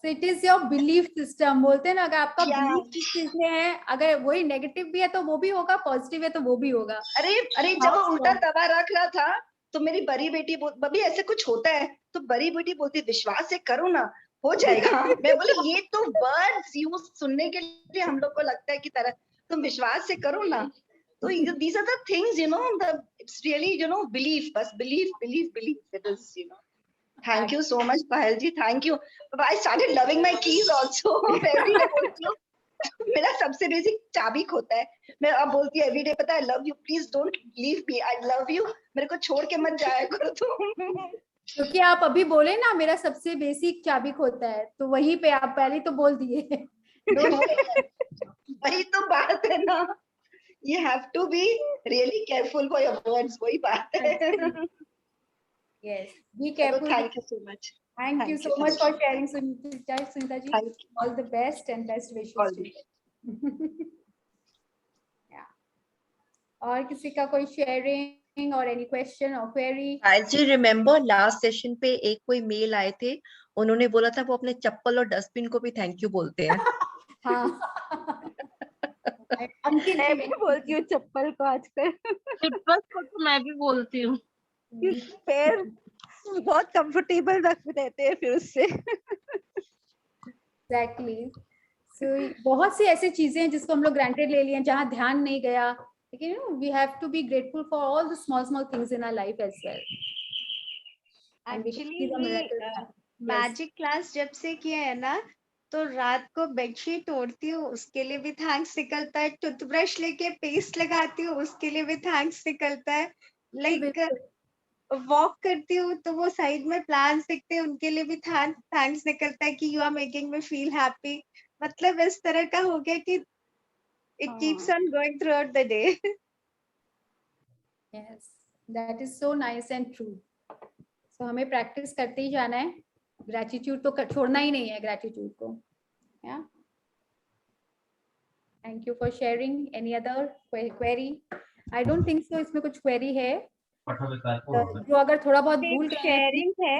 So it is your belief system. बोलते हैं ना, अगर आपका Yeah. belief किस चीज में है, अगर वही नेगेटिव भी है तो वो भी होगा, पॉजिटिव है तो वो भी होगा। अरे जब वो उल्टा तवा रख रहा था तो मेरी बड़ी बेटी बबी ऐसे कुछ होता है, तो बड़ी बेटी बोलती विश्वास से करो ना, हो जाएगा। मैं बोली ये तो वर्ड्स यूज सुनने के लिए हम लोग को लगता है कि तरह तुम विश्वास से करो ना। तो these are the things, you know, it's really, you know, belief, बस belief. It is, you know. Thank you so much, Pahal ji. Thank you. I started loving my keys also. Every day बोलती हूँ, मेरा सबसे basic चाबी खोता है। मैं अब बोलती हूँ every day, पता है, I love you, please don't leave me, I love you, मेरे को छोड़ के मत जाया करो तुम। क्योंकि आप अभी बोले ना मेरा सबसे बेसिक चाबी खोता है, तो वहीं पे आप पहले तो बोल दिए। वही तो बात है ना, you have to be really careful for your words, वही बात है। Yes, be careful. Thank you so much. Thank you so much for sharing, Sunita ji. All the best and best wishes to you. Yeah. और किसी का कोई sharing or any question or query? I do remember last session पे एक कोई mail आए थे, उन्होंने बोला था वो अपने चप्पल और डस्टबिन को भी थैंक यू बोलते हैं। हाँ। मैं भी बोलती हूँ चप्पल को आजकल। स्लीपर्स को तो मैं भी बोलती हूँ। पैर बहुत कंफर्टेबल रख रहते हैं फिर उससे। Exactly. So बहुत सी ऐसी चीजें हैं जिसको हम लोग ग्रांटेड ले लिए, जहाँ ध्यान नहीं गया। लेकिन you know, we have to be grateful for all the small things in our life as well. Actually magic class जब से किया है ना, तो रात को बेडशीट ओढ़ती हूँ उसके लिए भी थैंक्स निकलता है, टूथब्रश लेके पेस्ट लगाती हूँ उसके लिए भी थैंक्स निकलता है, लाइक वॉक करती हूँ तो वो साइड में प्लांट्स दिखते हैं उनके लिए भी थैंक्स निकलता है कि you are making me feel happy. मतलब इस तरह का हो गया कि it keeps on going throughout the day. Yes, that is so nice and true. So हमें प्रैक्टिस करते ही जाना है, ग्रेटिट्यूड तो छोड़ना ही नहीं है, ग्रेटिट्यूड को। Yeah. Thank you for sharing. Any other query? I don't think so. इसमें कुछ query है जो अगर थोड़ा बहुत भूल गए हैं। शेयरिंग है,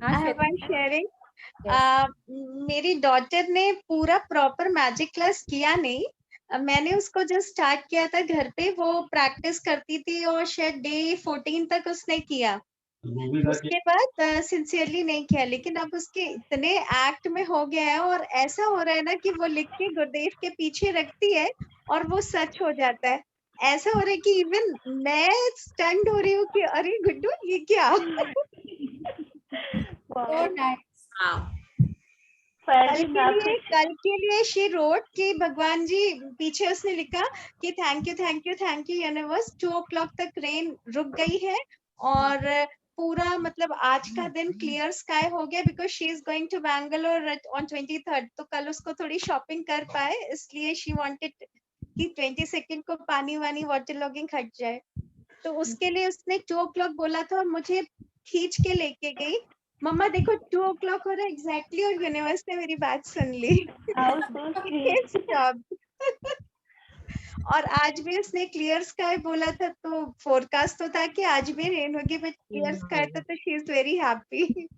हाँ, I have sharing. मेरी डॉटर ने पूरा प्रॉपर मैजिक क्लास किया नहीं, मैंने उसको जस्ट स्टार्ट किया था घर पे, वो प्रैक्टिस करती थी और शायद डे 14 तक उसने किया, उसके बाद सिंसियरली नहीं किया। लेकिन अब उसके इतने एक्ट में हो गया है और ऐसा हो रहा है ना कि वो लिख के गुरुदेव के पीछे रखती है और वो सच हो जाता है। ऐसा हो रहा है कि इवन मैं स्टंड हो रही हूँ कि अरे गुड्डू ये क्या। So nice. कल के लिए शी रोट कि भगवान जी, पीछे उसने लिखा कि थैंक यू यूनिवर्स, 2 o'clock तक रेन रुक गई है और पूरा मतलब आज का दिन क्लियर स्काई हो गया, because she is going to Bangalore on 23rd, तो कल उसको थोड़ी शॉपिंग कर पाए, इसलिए शी वांटेड कि 22nd को पानी वानी वाटर लॉगिंग हट जाए। तो उसके लिए उसने 2 o'clock बोला था और मुझे खींच के लेके गई, मम्मा देखो 2 o'clock हो रहा है एग्जैक्टली, और यूनिवर्स ने मेरी बात सुन ली। और आज भी उसने क्लियर स्काई बोला था, तो फोरकास्ट तो था कि आज भी रेन होगी, बट क्लियर स्काई था, तो she is very happy.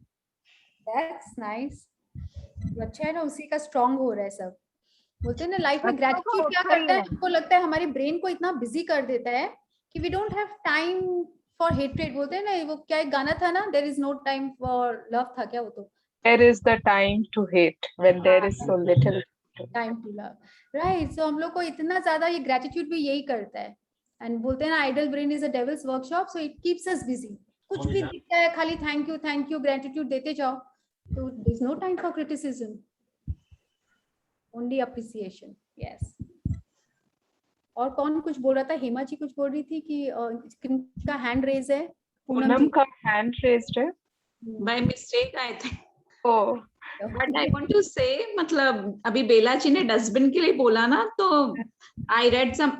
That's nice. अच्छा है ना, उसी का स्ट्रॉन्ग हो रहा है सब। बोलते हैं ना लाइफ में ग्रेटिट्यूड क्या करता है, हमको लगता है हमारे ब्रेन को इतना बिजी कर देता है कि we don't have time for hatred. बोलते हैं ना, वो क्या एक गाना था ना, there is no time for love था क्या वो, तो There is the time to hate when there is so little time to love, right. So हम लोग को इतना ज्यादा ये ग्रेटिट्यूड भी यही करता है। एंड बोलते हैं ना, idle brain is a devil's workshop, so it keeps us busy. कुछ भी दिखता है खाली थैंक यू ग्रेटिट्यूड देते जाओ, तो there is no time for criticism, only appreciation. Yes. और कौन कुछ बोल रहा था? हेमा जी कुछ बोल रही थी कि किनका हैंड रेज है? पूनम का हैंड रेज्ड है by mistake I think. Oh but I want to say, मतलब अभी बेला जी ने डस्टबिन के लिए बोला ना, तो I read some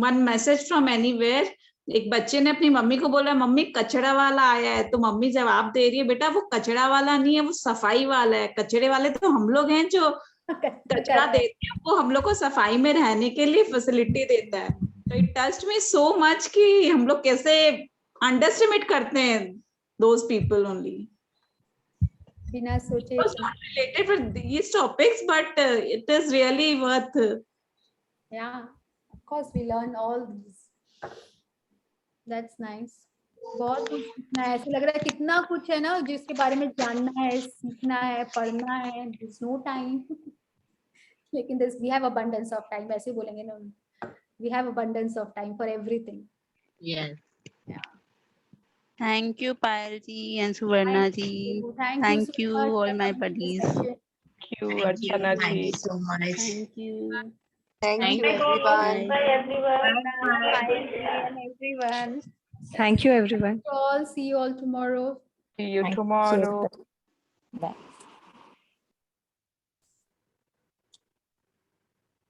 one message from anywhere. एक बच्चे ने अपनी मम्मी को बोला, मम्मी कचरा वाला आया है, तो मम्मी जवाब दे रही है, बेटा वो कचरा वाला नहीं है, वो सफाई वाला है। कचरे वाले तो हम लोग हैं जो कचरा देते हैं, वो हम लोग को सफाई में रहने के लिए फैसिलिटी देता है। तो it touched me so much कि हम लोग कैसे अंडरस्टिमेट करते हैं दोज पीपल ओनली। बिना सोचे। It was not related with these topics, but it is really worth. Yeah, of course we learn all these. That's nice. बहुत कुछ सीखना है, ऐसे लग रहा है कितना कुछ है ना जिसके बारे में जानना है, सीखना है, पढ़ना है। There's no time. लेकिन we have abundance of time, ऐसे बोलेंगे ना, we have abundance of time for everything. Yes. Yeah. Thank you, Payal ji and Suvarna ji. Thank you, all my buddies. Thank you, Archana ji. Thank you so much. Thank you. Thank you, Bye. everyone. Bye everyone. Bye everyone. Thank you, everyone. See you all tomorrow. See you tomorrow. Bye.